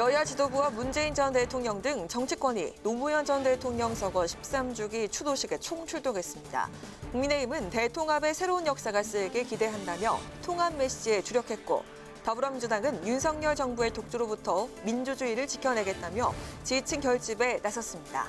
여야 지도부와 문재인 전 대통령 등 정치권이 노무현 전 대통령 서거 13주기 추도식에 총출동했습니다. 국민의힘은 대통합의 새로운 역사가 쓰이길 기대한다며 통합 메시지에 주력했고, 더불어민주당은 윤석열 정부의 독주로부터 민주주의를 지켜내겠다며 지지층 결집에 나섰습니다.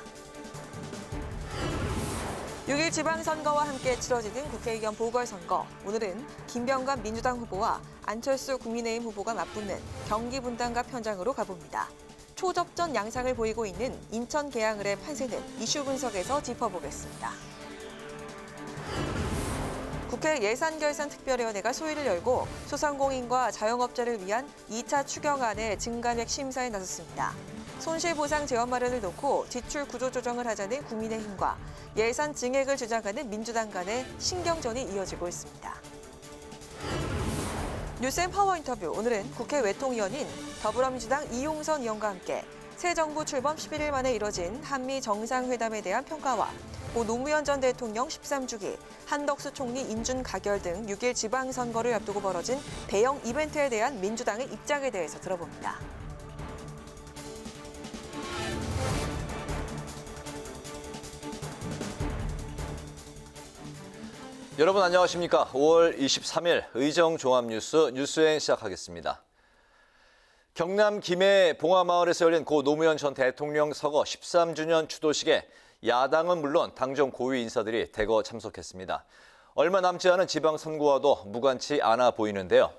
6일 지방선거와 함께 치러지는 국회의원 보궐선거. 오늘은 김병관 민주당 후보와 안철수 국민의힘 후보가 맞붙는 경기 분당갑 현장으로 가봅니다. 초접전 양상을 보이고 있는 인천 계양을의 판세는 이슈 분석에서 짚어보겠습니다. 국회 예산결산특별위원회가 소위를 열고 소상공인과 자영업자를 위한 2차 추경안의 증감액 심사에 나섰습니다. 손실보상 재원 마련을 놓고 지출 구조 조정을 하자는 국민의힘과 예산 증액을 주장하는 민주당 간의 신경전이 이어지고 있습니다. 뉴스앤 파워 인터뷰, 오늘은 국회 외통위원인 더불어민주당 이용선 의원과 함께 새 정부 출범 11일 만에 이뤄진 한미 정상회담에 대한 평가와 고 노무현 전 대통령 13주기, 한덕수 총리 인준 가결 등 6일 지방선거를 앞두고 벌어진 대형 이벤트에 대한 민주당의 입장에 대해서 들어봅니다. 여러분 안녕하십니까? 5월 23일 의정종합뉴스 뉴스행 시작하겠습니다. 경남 김해 봉화마을에서 열린 고 노무현 전 대통령 서거 13주년 추도식에 야당은 물론 당정 고위 인사들이 대거 참석했습니다. 얼마 남지 않은 지방선거와도 무관치 않아 보이는데요.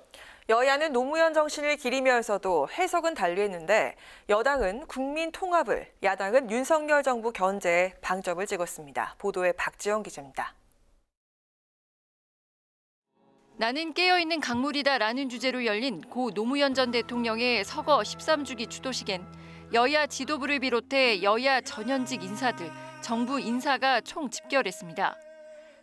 여야는 노무현 정신을 기리면서도 해석은 달리했는데 여당은 국민 통합을, 야당은 윤석열 정부 견제에 방점을 찍었습니다. 보도에 박지영 기자입니다. 나는 깨어있는 강물이다라는 주제로 열린 고 노무현 전 대통령의 서거 13주기 추도식엔 여야 지도부를 비롯해 여야 전현직 인사들, 정부 인사가 총 집결했습니다.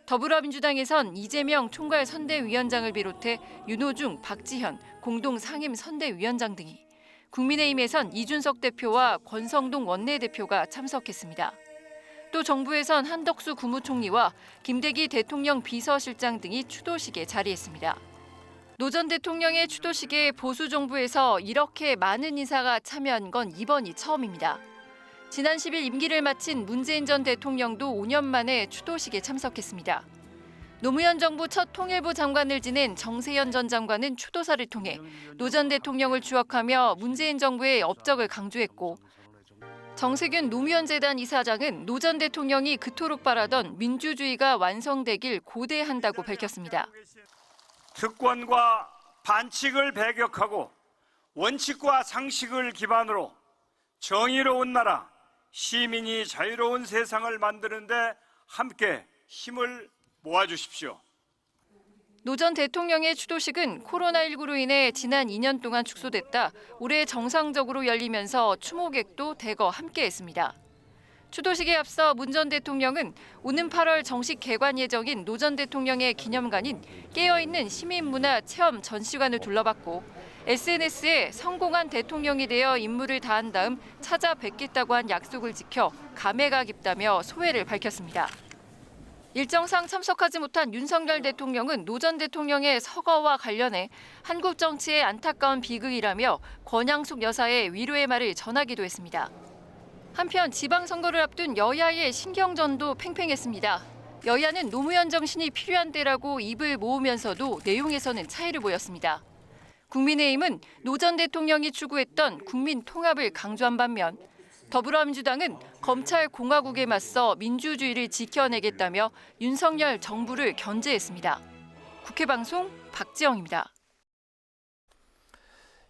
더불어민주당에선 이재명 총괄 선대위원장을 비롯해 윤호중, 박지현 공동 상임 선대위원장 등이, 국민의힘에선 이준석 대표와 권성동 원내대표가 참석했습니다. 또 정부에선 한덕수 국무총리와 김대기 대통령 비서실장 등이 추도식에 자리했습니다. 노 전 대통령의 추도식에 보수 정부에서 이렇게 많은 인사가 참여한 건 이번이 처음입니다. 지난 10일 임기를 마친 문재인 전 대통령도 5년 만에 추도식에 참석했습니다. 노무현 정부 첫 통일부 장관을 지낸 정세현 전 장관은 추도사를 통해 노 전 대통령을 추억하며 문재인 정부의 업적을 강조했고, 정세균 노무현재단 이사장은 노 전 대통령이 그토록 바라던 민주주의가 완성되길 고대한다고 밝혔습니다. 특권과 반칙을 배격하고 원칙과 상식을 기반으로 정의로운 나라, 시민이 자유로운 세상을 만드는 데 함께 힘을 모아주십시오. 노 전 대통령의 추도식은 코로나19로 인해 지난 2년 동안 축소됐다 올해 정상적으로 열리면서 추모객도 대거 함께했습니다. 추도식에 앞서 문 전 대통령은 오는 8월 정식 개관 예정인 노 전 대통령의 기념관인 깨어있는 시민문화 체험 전시관을 둘러봤고, SNS에 성공한 대통령이 되어 임무를 다한 다음 찾아뵙겠다고 한 약속을 지켜 감회가 깊다며 소회를 밝혔습니다. 일정상 참석하지 못한 윤석열 대통령은 노 전 대통령의 서거와 관련해 한국 정치의 안타까운 비극이라며 권양숙 여사의 위로의 말을 전하기도 했습니다. 한편 지방선거를 앞둔 여야의 신경전도 팽팽했습니다. 여야는 노무현 정신이 필요한 때라고 입을 모으면서도 내용에서는 차이를 보였습니다. 국민의힘은 노 전 대통령이 추구했던 국민 통합을 강조한 반면, 더불어민주당은 검찰 공화국에 맞서 민주주의를 지켜내겠다며 윤석열 정부를 견제했습니다. 국회방송 박지영입니다.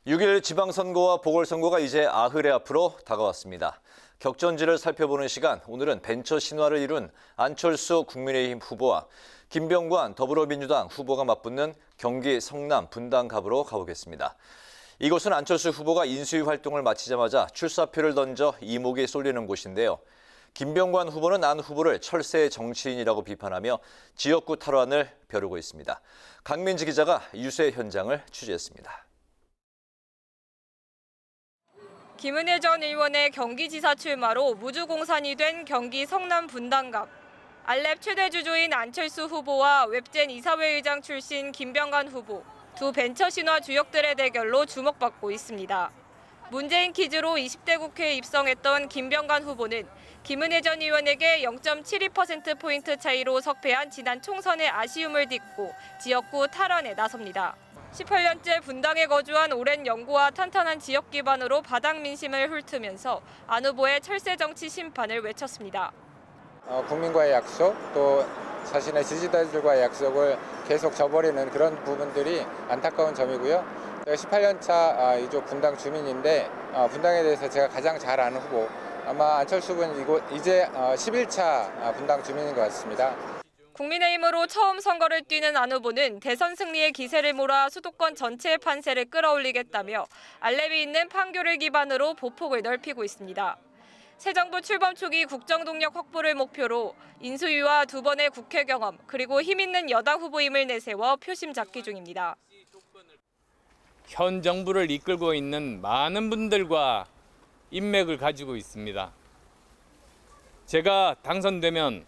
6일 지방선거와 보궐선거가 이제 아흘의 앞으로 다가왔습니다. 격전지를 살펴보는 시간, 오늘은 벤처 신화를 이룬 안철수 국민의힘 후보와 김병관 더불어민주당 후보가 맞붙는 경기 성남 분당갑으로 가보겠습니다. 이곳은 안철수 후보가 인수위 활동을 마치자마자 출사표를 던져 이목이 쏠리는 곳인데요. 김병관 후보는 안 후보를 철새 정치인이라고 비판하며 지역구 탈환을 벼르고 있습니다. 강민지 기자가 유세 현장을 취재했습니다. 김은혜 전 의원의 경기지사 출마로 무주공산이 된 경기 성남 분당갑. 알랩 최대 주주인 안철수 후보와 웹젠 이사회 의장 출신 김병관 후보. 두 벤처 신화 주역들의 대결로 주목받고 있습니다. 문재인 퀴즈로 20대 국회에 입성했던 김병관 후보는 김은혜 전 의원에게 0.72%포인트 차이로 석패한 지난 총선의 아쉬움을 딛고 지역구 탈환에 나섭니다. 18년째 분당에 거주한 오랜 연구와 탄탄한 지역 기반으로 바닥 민심을 훑으면서 안 후보의 철새 정치 심판을 외쳤습니다. 국민과의 약속, 또 자신의 지지자들과의 약속을 계속 저버리는 그런 부분들이 안타까운 점이고요. 제가 18년 차 이쪽 분당 주민인데 분당에 대해서 제가 가장 잘 아는 후보, 아마 안철수 후보는 이제 11차 분당 주민인 것 같습니다. 국민의힘으로 처음 선거를 뛰는 안 후보는 대선 승리의 기세를 몰아 수도권 전체의 판세를 끌어올리겠다며 알렙이 있는 판교를 기반으로 보폭을 넓히고 있습니다. 새 정부 출범 초기 국정동력 확보를 목표로 인수위와 2번의 국회 경험 그리고 힘 있는 여당 후보임을 내세워 표심 잡기 중입니다. 현 정부를 이끌고 있는 많은 분들과 인맥을 가지고 있습니다. 제가 당선되면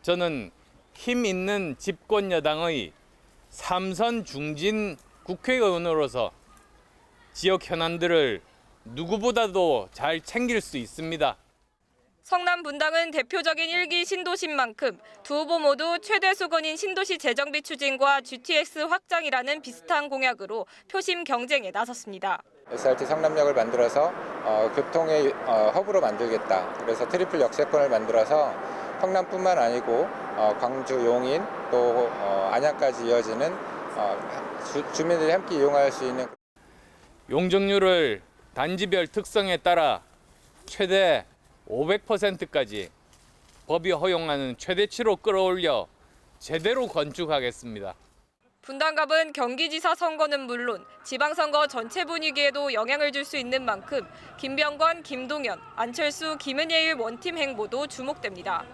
저는 힘 있는 집권 여당의 3선 중진 국회의원으로서 지역 현안들을 누구보다도 잘 챙길 수 있습니다. 성남 분당은 대표적인 1기 신도시인 만큼 두 후보 모두 최대 수건인 신도시 재정비 추진과 GTX 확장이라는 비슷한 공약으로 표심 경쟁에 나섰습니다. SRT 성남역을 만들어서 교통의 허브로 만들겠다. 그래서 트리플 역세권을 만들어서 성남뿐만 아니고 광주, 용인, 또 안양까지 이어지는 주민들이 함께 이용할 수 있는 용적률을 단지별 특성에 따라 최대 500%까지 법이 허용하는 최대치로 끌어올려 제대로 건축하겠습니다. 분당갑은 경기지사 선거는 물론 지방선거 전체 분위기에도 영향을 줄 수 있는 만큼 김병관, 김동연, 안철수, 김은혜의 원팀 행보도 주목됩니다.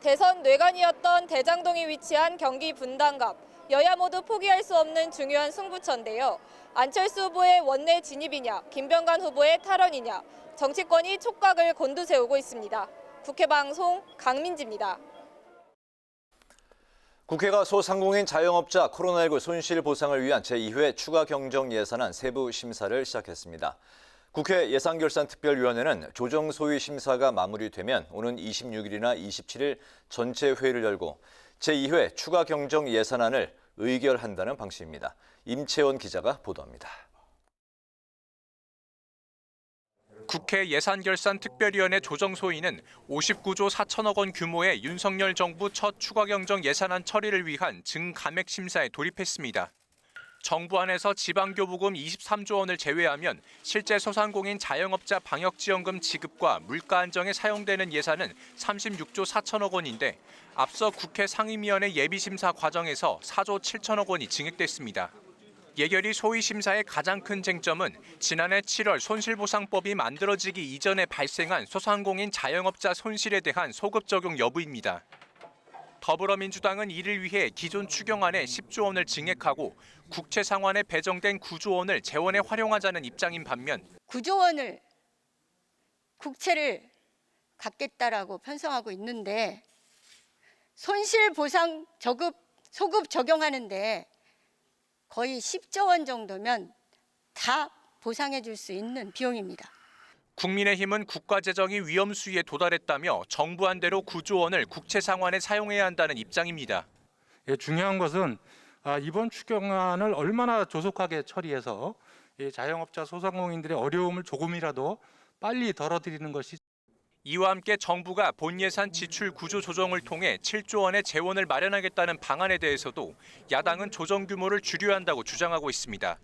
대선 뇌관이었던 대장동이 위치한 경기 분당갑. 여야 모두 포기할 수 없는 중요한 승부처인데요. 안철수 후보의 원내 진입이냐, 김병관 후보의 탈원이냐, 정치권이 촉각을 곤두세우고 있습니다. 국회방송 강민지입니다. 국회가 소상공인 자영업자 코로나19 손실 보상을 위한 제2회 추가 경정 예산안 세부 심사를 시작했습니다. 국회 예산결산특별위원회는 조정 소위 심사가 마무리되면 오는 26일이나 27일 전체 회의를 열고 제2회 추가 경정 예산안을 의결한다는 방식입니다. 임채원 기자가 보도합니다. 국회 예산결산특별위원회 조정소위는 59조 4천억 원 규모의 윤석열 정부 첫 추가경정 예산안 처리를 위한 증감액 심사에 돌입했습니다. 정부 안에서 지방교부금 23조 원을 제외하면 실제 소상공인 자영업자 방역지원금 지급과 물가 안정에 사용되는 예산은 36조 4천억 원인데 앞서 국회 상임위원회 예비심사 과정에서 4조 7천억 원이 증액됐습니다. 예결위 소위 심사의 가장 큰 쟁점은 지난해 7월 손실보상법이 만들어지기 이전에 발생한 소상공인 자영업자 손실에 대한 소급 적용 여부입니다. 더불어민주당은 이를 위해 기존 추경안에 10조 원을 증액하고 국채 상환에 배정된 9조 원을 재원에 활용하자는 입장인 반면 9조 원을 국채를 갖겠다라고 편성하고 있는데 손실보상 소급 적용하는데 거의 10조 원 정도면 다 보상해 줄 수 있는 비용입니다. 국민의힘은 국가재정이 위험 수위에 도달했다며 정부안대로 9조 원을 국채 상환에 사용해야 한다는 입장입니다. 중요한 것은 이번 추경안을 얼마나 조속하게 처리해서 자영업자 소상공인들의 어려움을 조금이라도 빨리 덜어드리는 것이. 이와 함께 정부가 본예산 지출 구조 조정을 통해 7조 원의 재원을 마련하겠다는 방안에 대해서도 야당은 조정 규모를 줄여야 한다고 주장하고 있습니다.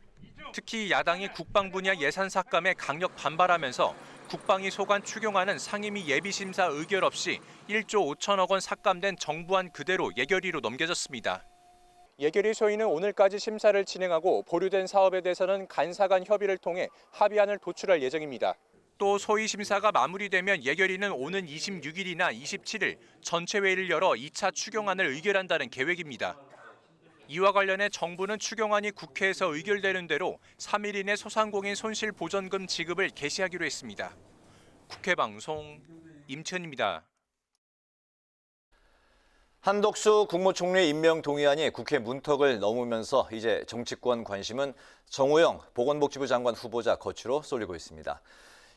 특히 야당이 국방 분야 예산 삭감에 강력 반발하면서 국방위 소관 추경안은 상임위 예비심사 의결 없이 1조 5천억 원 삭감된 정부안 그대로 예결위로 넘겨졌습니다. 예결위 소위는 오늘까지 심사를 진행하고 보류된 사업에 대해서는 간사 간 협의를 통해 합의안을 도출할 예정입니다. 또 소위 심사가 마무리되면 예결위는 오는 26일이나 27일 전체 회의를 열어 2차 추경안을 의결한다는 계획입니다. 이와 관련해 정부는 추경안이 국회에서 의결되는 대로 3일 이내 소상공인 손실보전금 지급을 개시하기로 했습니다. 국회방송 임천입니다. 한덕수 국무총리 임명 동의안이 국회 문턱을 넘으면서 이제 정치권 관심은 정호영 보건복지부 장관 후보자 거취로 쏠리고 있습니다.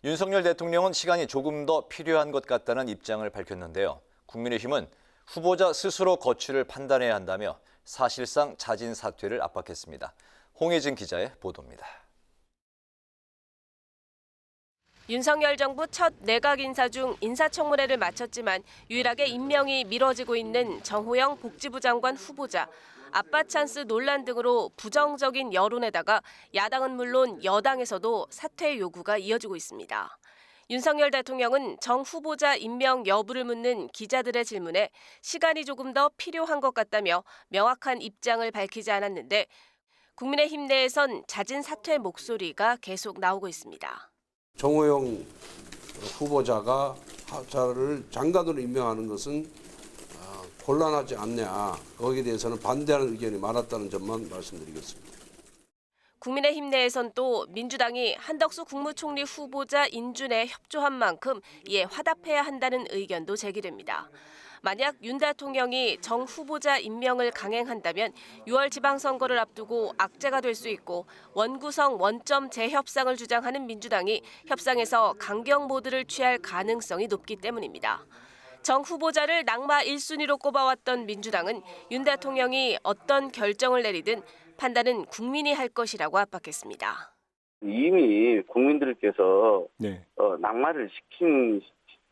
윤석열 대통령은 시간이 조금 더 필요한 것 같다는 입장을 밝혔는데요. 국민의힘은 후보자 스스로 거취를 판단해야 한다며 사실상 자진 사퇴를 압박했습니다. 홍혜진 기자의 보도입니다. 윤석열 정부 첫 내각 인사 중 인사청문회를 마쳤지만 유일하게 임명이 미뤄지고 있는 정호영 복지부 장관 후보자. 아빠 찬스 논란 등으로 부정적인 여론에다가 야당은 물론 여당에서도 사퇴 요구가 이어지고 있습니다. 윤석열 대통령은 정 후보자 임명 여부를 묻는 기자들의 질문에 시간이 조금 더 필요한 것 같다며 명확한 입장을 밝히지 않았는데 국민의힘 내에선 자진 사퇴 목소리가 계속 나오고 있습니다. 정호영 후보자가 하차를 장관으로 임명하는 것은 곤란하지 않냐. 거기에 대해서는 반대하는 의견이 많았다는 점만 말씀드리겠습니다. 국민의힘 내에선 또 민주당이 한덕수 국무총리 후보자 인준에 협조한 만큼 이에 화답해야 한다는 의견도 제기됩니다. 만약 윤 대통령이 정 후보자 임명을 강행한다면 6월 지방선거를 앞두고 악재가 될 수 있고 원구성 원점 재협상을 주장하는 민주당이 협상에서 강경 모드를 취할 가능성이 높기 때문입니다. 정 후보자를 낙마 1순위로 꼽아왔던 민주당은 윤 대통령이 어떤 결정을 내리든 판단은 국민이 할 것이라고 압박했습니다. 이미 국민들께서 낙마를 시킨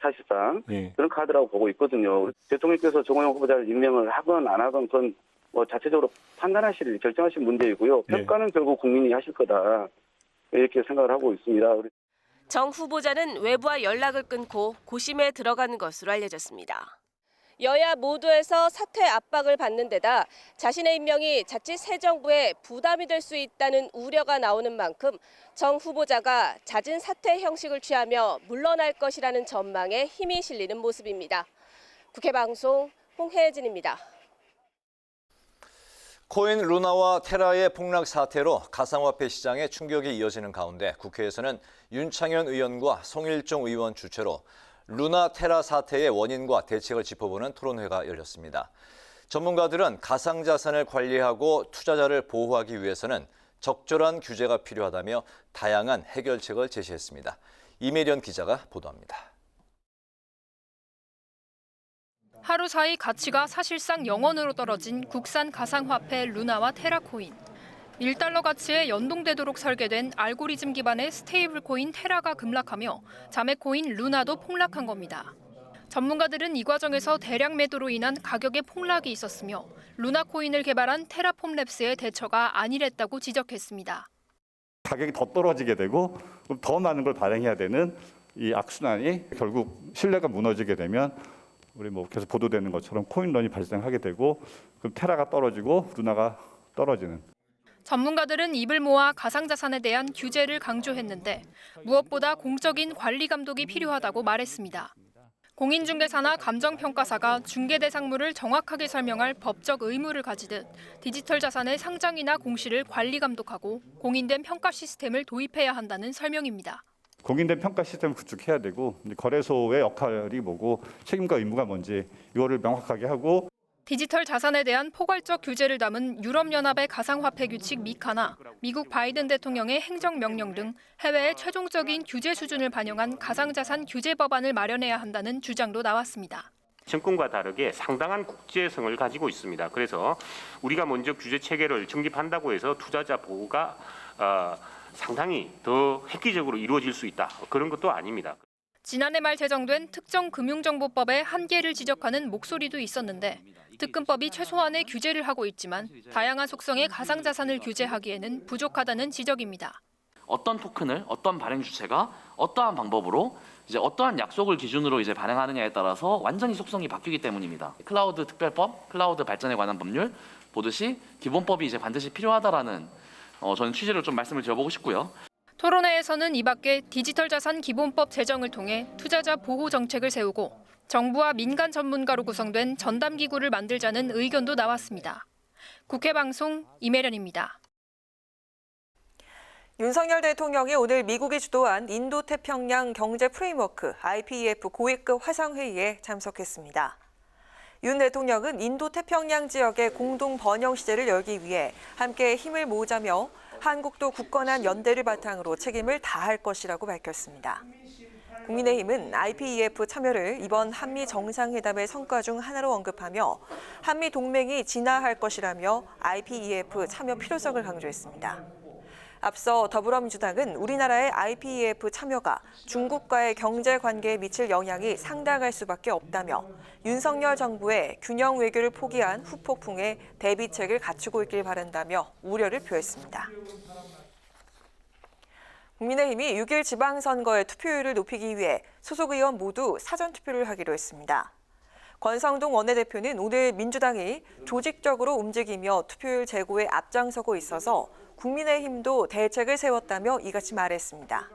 사실상 그런 카드라고 보고 있거든요. 대통령께서 정호영 후보자를 임명을 하건 안 하건 그건 자체적으로 판단하실 결정하실 문제이고요. 평가는 결국 국민이 하실 거다 이렇게 생각을 하고 있습니다. 정 후보자는 외부와 연락을 끊고 고심에 들어가는 것으로 알려졌습니다. 여야 모두에서 사퇴 압박을 받는 데다 자신의 임명이 자칫 새 정부에 부담이 될 수 있다는 우려가 나오는 만큼 정 후보자가 자진 사퇴 형식을 취하며 물러날 것이라는 전망에 힘이 실리는 모습입니다. 국회 방송 홍혜진입니다. 코인 루나와 테라의 폭락 사태로 가상화폐 시장에 충격이 이어지는 가운데 국회에서는 윤창현 의원과 송일종 의원 주최로 루나 테라 사태의 원인과 대책을 짚어보는 토론회가 열렸습니다. 전문가들은 가상자산을 관리하고 투자자를 보호하기 위해서는 적절한 규제가 필요하다며 다양한 해결책을 제시했습니다. 이매련 기자가 보도합니다. 하루 사이 가치가 사실상 0원으로 떨어진 국산 가상화폐 루나와 테라코인. 1달러 가치에 연동되도록 설계된 알고리즘 기반의 스테이블 코인 테라가 급락하며 자매 코인 루나도 폭락한 겁니다. 전문가들은 이 과정에서 대량 매도로 인한 가격의 폭락이 있었으며 루나 코인을 개발한 테라폼랩스의 대처가 안일했다고 지적했습니다. 가격이 더 떨어지게 되고 더 많은 걸 발행해야 되는 이 악순환이 결국 신뢰가 무너지게 되면 우리 계속 보도되는 것처럼 코인런이 발생하게 되고 그럼 테라가 떨어지고 루나가 떨어지는. 전문가들은 입을 모아 가상자산에 대한 규제를 강조했는데 무엇보다 공적인 관리 감독이 필요하다고 말했습니다. 공인중개사나 감정평가사가 중개대상물을 정확하게 설명할 법적 의무를 가지듯 디지털 자산의 상장이나 공시를 관리 감독하고 공인된 평가 시스템을 도입해야 한다는 설명입니다. 공인된 평가 시스템을 구축해야 되고 거래소의 역할이 뭐고 책임과 의무가 뭔지 이거를 명확하게 하고 디지털 자산에 대한 포괄적 규제를 담은 유럽연합의 가상화폐 규칙 미카나 미국 바이든 대통령의 행정명령 등 해외의 최종적인 규제 수준을 반영한 가상자산 규제 법안을 마련해야 한다는 주장도 나왔습니다. 증권과 다르게 상당한 국제성을 가지고 있습니다. 그래서 우리가 먼저 규제 체계를 정립한다고 해서 투자자 보호가 상당히 더 획기적으로 이루어질 수 있다. 그런 것도 아닙니다. 지난해 말 제정된 특정금융정보법의 한계를 지적하는 목소리도 있었는데 특금법이 최소한의 규제를 하고 있지만 다양한 속성의 가상자산을 규제하기에는 부족하다는 지적입니다. 어떤 토큰을 어떤 발행 주체가 어떠한 방법으로 이제 어떠한 약속을 기준으로 이제 발행하느냐에 따라서 완전히 속성이 바뀌기 때문입니다. 클라우드 특별법, 클라우드 발전에 관한 법률 보듯이 기본법이 이제 반드시 필요하다라는 저는 취지를 좀 말씀을 드려보고 싶고요. 토론회에서는 이 밖에 디지털 자산 기본법 제정을 통해 투자자 보호 정책을 세우고 정부와 민간 전문가로 구성된 전담기구를 만들자는 의견도 나왔습니다. 국회 방송 이매련입니다. 윤석열 대통령이 오늘 미국이 주도한 인도태평양 경제 프레임워크 IPEF 고위급 화상회의에 참석했습니다. 윤 대통령은 인도태평양 지역의 공동 번영 시대를 열기 위해 함께 힘을 모으자며 한국도 굳건한 연대를 바탕으로 책임을 다할 것이라고 밝혔습니다. 국민의힘은 IPEF 참여를 이번 한미 정상회담의 성과 중 하나로 언급하며 한미 동맹이 진화할 것이라며 IPEF 참여 필요성을 강조했습니다. 앞서 더불어민주당은 우리나라의 IPEF 참여가 중국과의 경제 관계에 미칠 영향이 상당할 수밖에 없다며 윤석열 정부의 균형 외교를 포기한 후폭풍에 대비책을 갖추고 있길 바란다며 우려를 표했습니다. 국민의힘이 6일 지방선거의 투표율을 높이기 위해 소속 의원 모두 사전투표를 하기로 했습니다. 권성동 원내대표는 오늘 민주당이 조직적으로 움직이며 투표율 제고에 앞장서고 있어서 국민의힘도 대책을 세웠다며 이같이 말했습니다.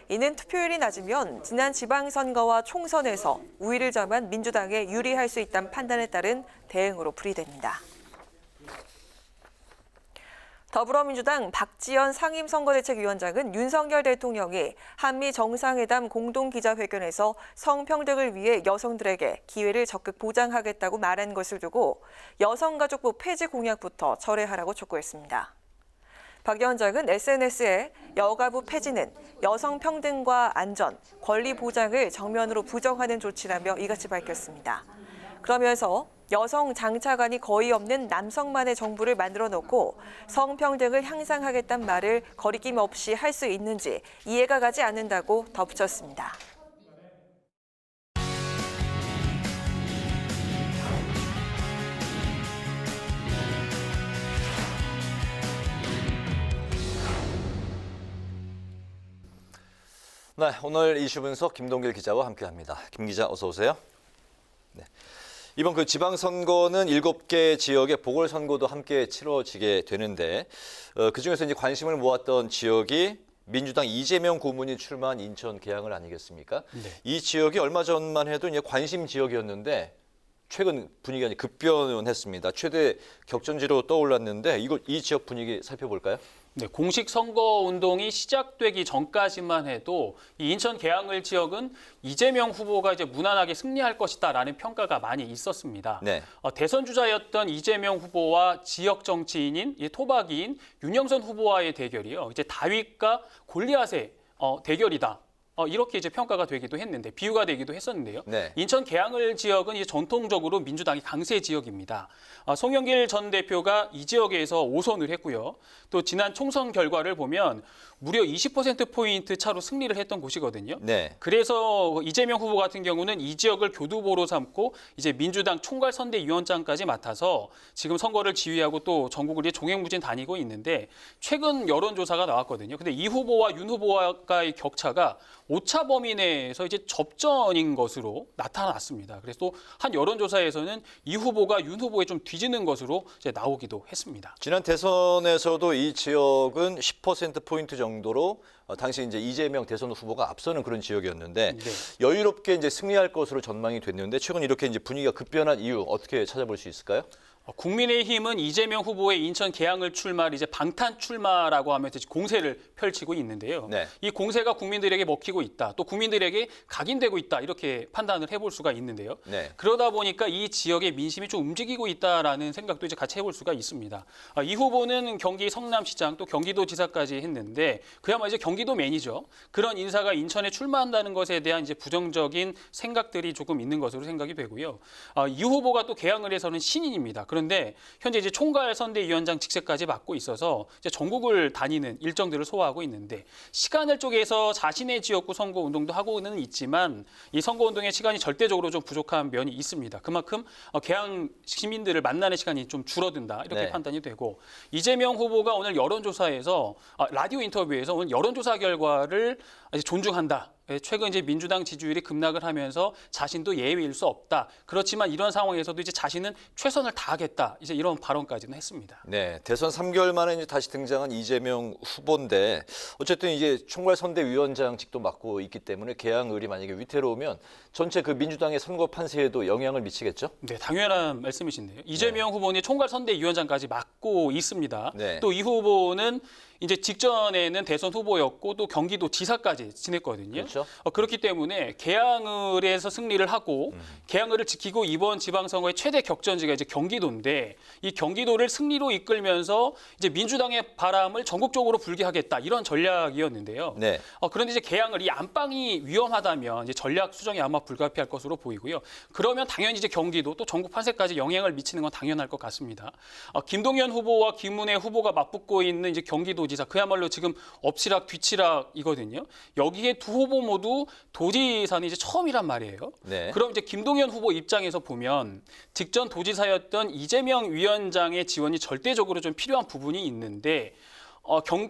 이는 투표율이 낮으면 지난 지방선거와 총선에서 우위를 점한 민주당에 유리할 수 있다는 판단에 따른 대응으로 풀이됩니다. 더불어민주당 박지원 상임선거대책위원장은 윤석열 대통령이 한미 정상회담 공동기자회견에서 성평등을 위해 여성들에게 기회를 적극 보장하겠다고 말한 것을 두고 여성가족부 폐지 공약부터 철회하라고 촉구했습니다. 박 위원장은 SNS에 여가부 폐지는 여성 평등과 안전, 권리 보장을 정면으로 부정하는 조치라며 이같이 밝혔습니다. 그러면서 여성 장차관이 거의 없는 남성만의 정부를 만들어 놓고 성평등을 향상하겠다는 말을 거리낌 없이 할 수 있는지 이해가 가지 않는다고 덧붙였습니다. 네, 오늘 이슈 분석 김동길 기자와 함께합니다. 김 기자 어서 오세요. 네. 이번 그 지방선거는 7개 지역의 보궐선거도 함께 치러지게 되는데 그중에서 이제 관심을 모았던 지역이 민주당 이재명 고문이 출마한 인천 계양을 아니겠습니까? 네. 이 지역이 얼마 전만 해도 이제 관심 지역이었는데 최근 분위기가 급변했습니다. 최대 격전지로 떠올랐는데 이 지역 분위기 살펴볼까요? 네, 공식 선거 운동이 시작되기 전까지만 해도 이 인천 계양을 지역은 이재명 후보가 이제 무난하게 승리할 것이다라는 평가가 많이 있었습니다. 네. 대선 주자였던 이재명 후보와 지역 정치인인 토박이인 윤영선 후보와의 대결이요. 이제 다윗과 골리앗의 대결이다. 이렇게 이제 평가가 되기도 했는데 비유가 되기도 했었는데요. 네. 인천 계양을 지역은 이제 전통적으로 민주당이 강세 지역입니다. 송영길 전 대표가 이 지역에서 5선을 했고요. 또 지난 총선 결과를 보면 무려 20%포인트 차로 승리를 했던 곳이거든요. 네. 그래서 이재명 후보 같은 경우는 이 지역을 교두보로 삼고 이제 민주당 총괄선대위원장까지 맡아서 지금 선거를 지휘하고 또 전국을 이제 종횡무진 다니고 있는데 최근 여론조사가 나왔거든요. 근데 이 후보와 윤 후보와의 격차가 오차 범위 내에서 이제 접전인 것으로 나타났습니다. 그래서 또 한 여론조사에서는 이 후보가 윤 후보에 좀 뒤지는 것으로 이제 나오기도 했습니다. 지난 대선에서도 이 지역은 10%포인트 정도로 당시 이제 이재명 대선 후보가 앞서는 그런 지역이었는데 네. 여유롭게 이제 승리할 것으로 전망이 됐는데 최근 이렇게 이제 분위기가 급변한 이유 어떻게 찾아볼 수 있을까요? 국민의힘은 이재명 후보의 인천 계양을 출마를 이제 방탄 출마라고 하면서 공세를 펼치고 있는데요. 네. 이 공세가 국민들에게 먹히고 있다. 또 국민들에게 각인되고 있다. 이렇게 판단을 해볼 수가 있는데요. 네. 그러다 보니까 이 지역의 민심이 좀 움직이고 있다라는 생각도 이제 같이 해볼 수가 있습니다. 이 후보는 경기 성남시장 또 경기도지사까지 했는데 그야말로 이제 경기도맨이죠. 그런 인사가 인천에 출마한다는 것에 대한 이제 부정적인 생각들이 조금 있는 것으로 생각이 되고요. 이 후보가 또 계양을 해서는 신인입니다. 그런데 현재 이제 총괄 선대위원장 직책까지 맡고 있어서 이제 전국을 다니는 일정들을 소화하고 있는데 시간을 쪼개서 자신의 지역구 선거 운동도 하고는 있지만 이 선거 운동의 시간이 절대적으로 좀 부족한 면이 있습니다. 그만큼 계양 시민들을 만나는 시간이 좀 줄어든다 이렇게 네. 판단이 되고 이재명 후보가 오늘 여론조사에서 라디오 인터뷰에서 오늘 여론조사 결과를 존중한다. 최근 이제 민주당 지지율이 급락을 하면서 자신도 예외일 수 없다. 그렇지만 이런 상황에서도 이제 자신은 최선을 다하겠다. 이제 이런 발언까지는 했습니다. 네, 대선 3개월 만에 이제 다시 등장한 이재명 후보인데 어쨌든 이제 총괄선대위원장직도 맡고 있기 때문에 계양을이 만약에 위태로우면 전체 그 민주당의 선거 판세에도 영향을 미치겠죠? 네, 당연한 말씀이신데요. 이재명 네. 후보는 총괄선대위원장까지 맡고 맞붙고 있습니다. 네. 또 이 후보는 이제 직전에는 대선 후보였고 또 경기도 지사까지 지냈거든요. 그렇죠. 그렇기 때문에 개항을에서 승리를 하고 개항을을 지키고 이번 지방선거의 최대 격전지가 이제 경기도인데 이 경기도를 승리로 이끌면서 이제 민주당의 바람을 전국적으로 불게 하겠다 이런 전략이었는데요. 네. 그런데 이제 개항을 이 안방이 위험하다면 이제 전략 수정이 아마 불가피할 것으로 보이고요. 그러면 당연히 이제 경기도 또 전국 판세까지 영향을 미치는 건 당연할 것 같습니다. 김동연 후보와 김문혜 후보가 맞붙고 있는 이제 경기도지사 그야말로 지금 엎치락 뒤치락이거든요. 여기에 두 후보 모두 도지사는 이제 처음이란 말이에요. 네. 그럼 이제 김동연 후보 입장에서 보면 직전 도지사였던 이재명 위원장의 지원이 절대적으로 좀 필요한 부분이 있는데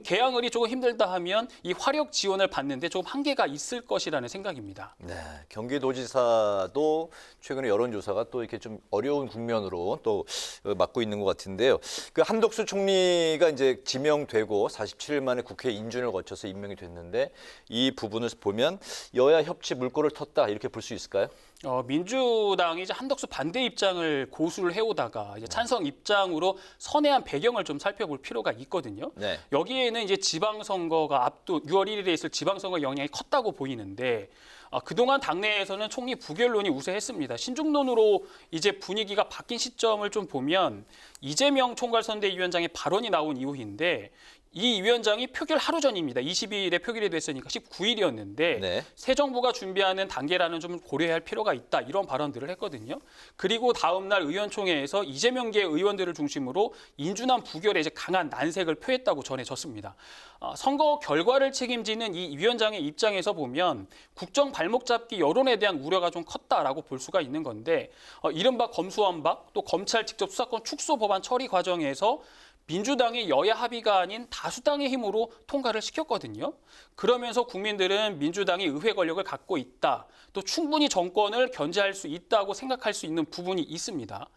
개항을이 조금 힘들다 하면 이 화력 지원을 받는데 조금 한계가 있을 것이라는 생각입니다. 네, 경기도지사도 최근에 여론조사가 또 이렇게 좀 어려운 국면으로 또 맞고 있는 것 같은데요. 그 한덕수 총리가 이제 지명되고 47일 만에 국회 인준을 거쳐서 임명이 됐는데 이 부분을 보면 여야 협치 물꼬를 텄다 이렇게 볼 수 있을까요? 민주당이 이제 한덕수 반대 입장을 고수를 해오다가 이제 찬성 입장으로 선회한 배경을 좀 살펴볼 필요가 있거든요. 네. 여기에는 이제 지방선거가 6월 1일에 있을 지방선거 영향이 컸다고 보이는데 그동안 당내에서는 총리 부결론이 우세했습니다. 신중론으로 이제 분위기가 바뀐 시점을 좀 보면 이재명 총괄선대위원장의 발언이 나온 이후인데 이 위원장이 표결 하루 전입니다. 22일에 표결이 됐으니까 19일이었는데 네. 새 정부가 준비하는 단계라는 좀 고려해야 할 필요가 있다. 이런 발언들을 했거든요. 그리고 다음 날 의원총회에서 이재명계 의원들을 중심으로 인준안 부결에 이제 강한 난색을 표했다고 전해졌습니다. 선거 결과를 책임지는 이 위원장의 입장에서 보면 국정 발목 잡기 여론에 대한 우려가 좀 컸다라고 볼 수가 있는 건데 이른바 검수완박 또 검찰 직접 수사권 축소 법안 처리 과정에서 민주당의 여야 합의가 아닌 다수당의 힘으로 통과를 시켰거든요. 그러면서 국민들은 민주당이 의회 권력을 갖고 있다. 또 충분히 정권을 견제할 수 있다고 생각할 수 있는 부분이 있습니다.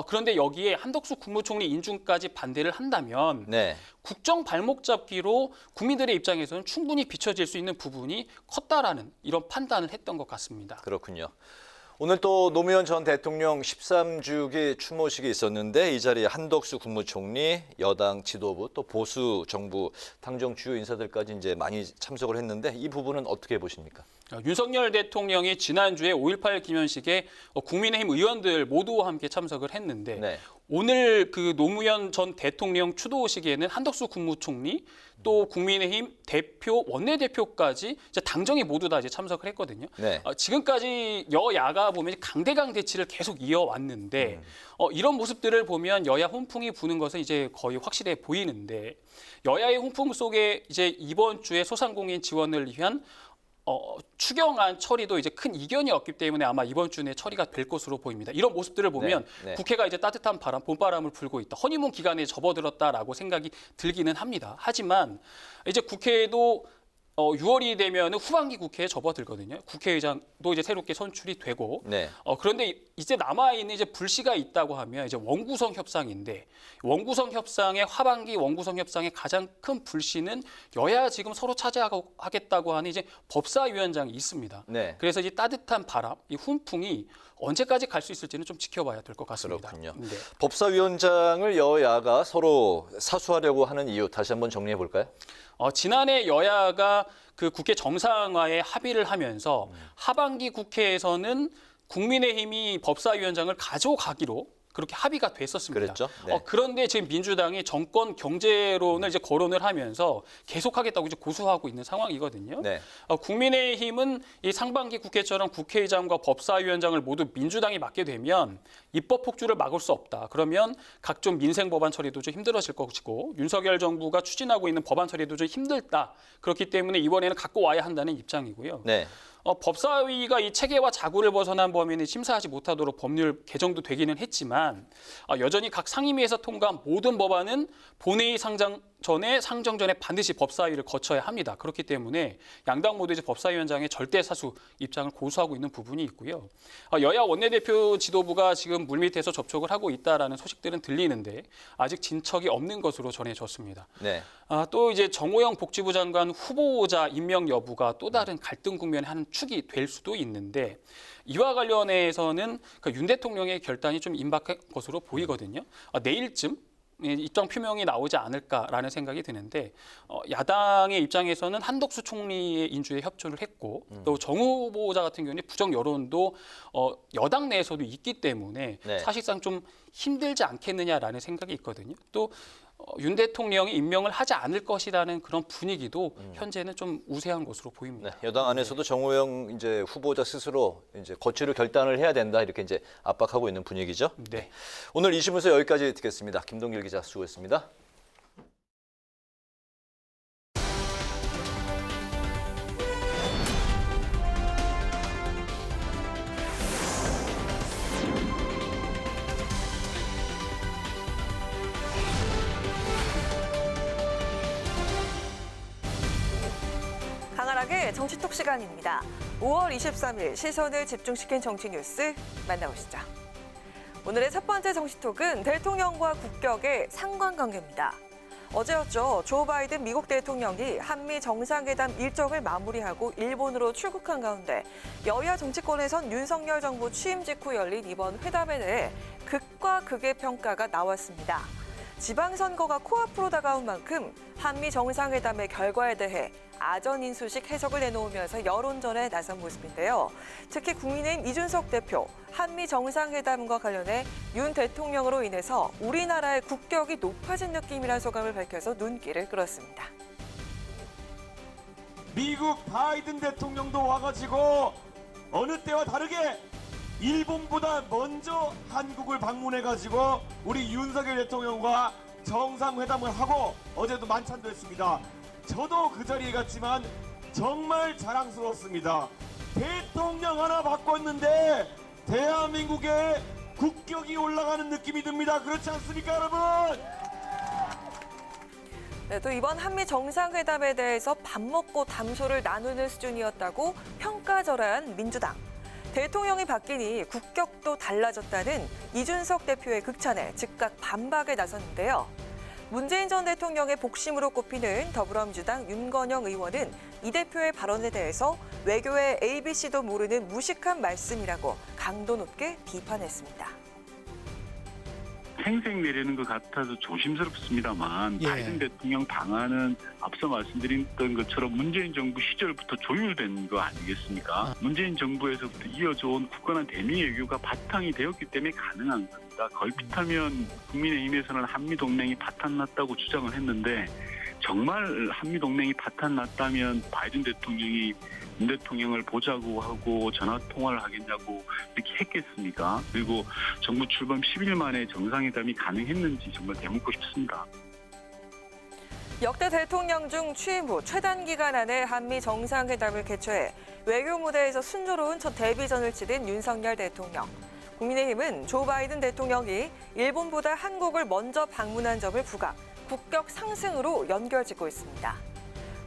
그런데 여기에 한덕수 국무총리 인준까지 반대를 한다면 네. 국정 발목 잡기로 국민들의 입장에서는 충분히 비춰질 수 있는 부분이 컸다라는 이런 판단을 했던 것 같습니다. 그렇군요. 오늘 또 노무현 전 대통령 13주기 추모식이 있었는데 이 자리에 한덕수 국무총리, 여당 지도부, 또 보수 정부 당정 주요 인사들까지 이제 많이 참석을 했는데 이 부분은 어떻게 보십니까? 윤석열 대통령이 지난주에 5.18 기념식에 국민의힘 의원들 모두와 함께 참석을 했는데 네. 오늘 그 노무현 전 대통령 추도식에는 한덕수 국무총리 또 국민의힘 대표, 원내대표까지 이제 당정이 모두 다 이제 참석을 했거든요. 네. 지금까지 여야가 보면 강대강 대치를 계속 이어왔는데 이런 모습들을 보면 여야 훈풍이 부는 것은 이제 거의 확실해 보이는데 여야의 훈풍 속에 이제 이번 주에 소상공인 지원을 위한 추경안 처리도 이제 큰 이견이 없기 때문에 아마 이번 주 내 처리가 될 것으로 보입니다. 이런 모습들을 보면 네. 국회가 이제 따뜻한 바람, 봄바람을 불고 있다. 허니문 기간에 접어들었다라고 생각이 들기는 합니다. 하지만 이제 국회도 6월이 되면 후반기 국회에 접어들거든요. 국회의장도 이제 새롭게 선출이 되고 네. 그런데 이제 남아있는 이제 불씨가 있다고 하면 이제 원구성 협상인데 원구성 협상의 하반기 원구성 협상의 가장 큰 불씨는 여야 지금 서로 차지하겠다고 하는 이제 법사위원장이 있습니다. 네. 그래서 이 따뜻한 바람, 이 훈풍이 언제까지 갈 수 있을지는 좀 지켜봐야 될 것 같습니다. 그렇군요. 네. 법사위원장을 여야가 서로 사수하려고 하는 이유 다시 한번 정리해 볼까요? 지난해 여야가 그 국회 정상화에 합의를 하면서 하반기 국회에서는 국민의힘이 법사위원장을 가져가기로 그렇게 합의가 됐었습니다. 그랬죠? 네. 그런데 지금 민주당이 정권 경제론을 이제 거론을 하면서 계속하겠다고 이제 고수하고 있는 상황이거든요. 네. 국민의힘은 이 상반기 국회처럼 국회의장과 법사위원장을 모두 민주당이 맡게 되면 입법 폭주를 막을 수 없다. 그러면 각종 민생 법안 처리도 좀 힘들어질 것이고 윤석열 정부가 추진하고 있는 법안 처리도 좀 힘들다. 그렇기 때문에 이번에는 갖고 와야 한다는 입장이고요. 네. 법사위가 이 체계와 자구를 벗어난 범위는 심사하지 못하도록 법률 개정도 되기는 했지만 여전히 각 상임위에서 통과한 모든 법안은 본회의 상정 전에 반드시 법사위를 거쳐야 합니다. 그렇기 때문에 양당 모두 이제 법사위원장의 절대 사수 입장을 고수하고 있는 부분이 있고요. 여야 원내대표 지도부가 지금 물밑에서 접촉을 하고 있다라는 소식들은 들리는데 아직 진척이 없는 것으로 전해졌습니다. 네. 또 이제 정호영 복지부 장관 후보자 임명 여부가 또 다른 갈등 국면의 한 축이 될 수도 있는데 이와 관련해서는 윤 대통령의 결단이 좀 임박할 것으로 보이거든요. 내일쯤 입장 표명이 나오지 않을까라는 생각이 드는데 야당의 입장에서는 한덕수 총리의 인주에 협조를 했고 또 정 후보자 같은 경우는 부정 여론도 여당 내에서도 있기 때문에 네. 사실상 좀 힘들지 않겠느냐라는 생각이 있거든요. 또 윤 대통령이 임명을 하지 않을 것이라는 그런 분위기도 현재는 좀 우세한 것으로 보입니다. 네, 여당 안에서도 정호영 이제 후보자 스스로 이제 거취를 결단을 해야 된다 이렇게 이제 압박하고 있는 분위기죠. 네. 오늘 이슈분석 여기까지 듣겠습니다. 김동길 기자 수고했습니다. 강한하게 정치톡 시간입니다. 5월 23일 시선을 집중시킨 정치 뉴스 만나보시죠. 오늘의 첫 번째 정치톡은 대통령과 국격의 상관관계입니다. 어제였죠. 조 바이든 미국 대통령이 한미 정상회담 일정을 마무리하고 일본으로 출국한 가운데 여야 정치권에선 윤석열 정부 취임 직후 열린 이번 회담에 대해 극과 극의 평가가 나왔습니다. 지방선거가 코앞으로 다가온 만큼 한미 정상회담의 결과에 대해 아전인수식 해석을 내놓으면서 여론전에 나선 모습인데요. 특히 국민의힘 이준석 대표, 한미 정상회담과 관련해 윤 대통령으로 인해서 우리나라의 국격이 높아진 느낌이라는 소감을 밝혀서 눈길을 끌었습니다. 미국 바이든 대통령도 와가지고 어느 때와 다르게 일본보다 먼저 한국을 방문해가지고 우리 윤석열 대통령과 정상회담을 하고 어제도 만찬도 했습니다. 저도 그 자리에 갔지만 정말 자랑스러웠습니다. 대통령 하나 바꿨는데 대한민국의 국격이 올라가는 느낌이 듭니다. 그렇지 않습니까, 여러분? 네, 또 이번 한미 정상회담에 대해서 밥 먹고 담소를 나누는 수준이었다고 평가절하한 민주당. 대통령이 바뀌니 국격도 달라졌다는 이준석 대표의 극찬에 즉각 반박에 나섰는데요. 문재인 전 대통령의 복심으로 꼽히는 더불어민주당 윤건영 의원은 이 대표의 발언에 대해서 외교의 ABC도 모르는 무식한 말씀이라고 강도 높게 비판했습니다. 생색 내려는 것 같아서 조심스럽습니다만 바이든 대통령 방안은 앞서 말씀드렸던 것처럼 문재인 정부 시절부터 조율된 거 아니겠습니까? 문재인 정부에서부터 이어져 온 굳건한 대미 외교가 바탕이 되었기 때문에 가능한 겁니다. 걸핏하면 국민의힘에서는 한미동맹이 파탄났다고 주장을 했는데 정말 한미동맹이 파탄났다면 바이든 대통령이 윤 대통령을 보자고 하고 전화통화를 하겠냐고 이렇게 했겠습니까? 그리고 정부 출범 10일 만에 정상회담이 가능했는지 정말 되묻고 싶습니다. 역대 대통령 중 취임 후 최단 기간 안에 한미 정상회담을 개최해 외교 무대에서 순조로운 첫 데뷔전을 치른 윤석열 대통령. 국민의힘은 조 바이든 대통령이 일본보다 한국을 먼저 방문한 점을 부각, 국격 상승으로 연결짓고 있습니다.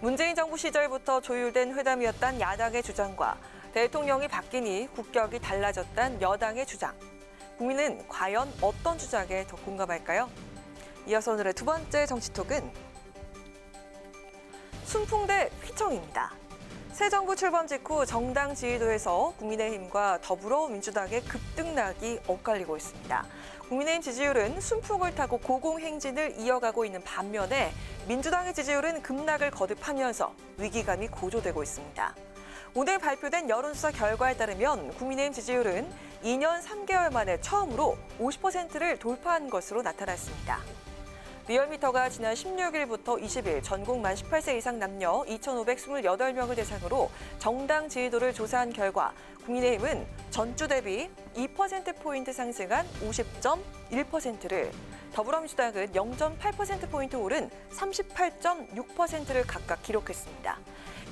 문재인 정부 시절부터 조율된 회담이었단 야당의 주장과 대통령이 바뀌니 국격이 달라졌단 여당의 주장. 국민은 과연 어떤 주장에 더 공감할까요? 이어서 오늘의 두 번째 정치톡은 순풍 대 휘청입니다. 새 정부 출범 직후 정당 지지도에서 국민의힘과 더불어민주당의 급등락이 엇갈리고 있습니다. 국민의힘 지지율은 순풍을 타고 고공행진을 이어가고 있는 반면에 민주당의 지지율은 급락을 거듭하면서 위기감이 고조되고 있습니다. 오늘 발표된 여론조사 결과에 따르면 국민의힘 지지율은 2년 3개월 만에 처음으로 50%를 돌파한 것으로 나타났습니다. 리얼미터가 지난 16일부터 20일 전국 만 18세 이상 남녀 2,528명을 대상으로 정당 지지도를 조사한 결과 국민의힘은 전주 대비 2%포인트 상승한 50.1%를, 더불어민주당은 0.8%포인트 오른 38.6%를 각각 기록했습니다.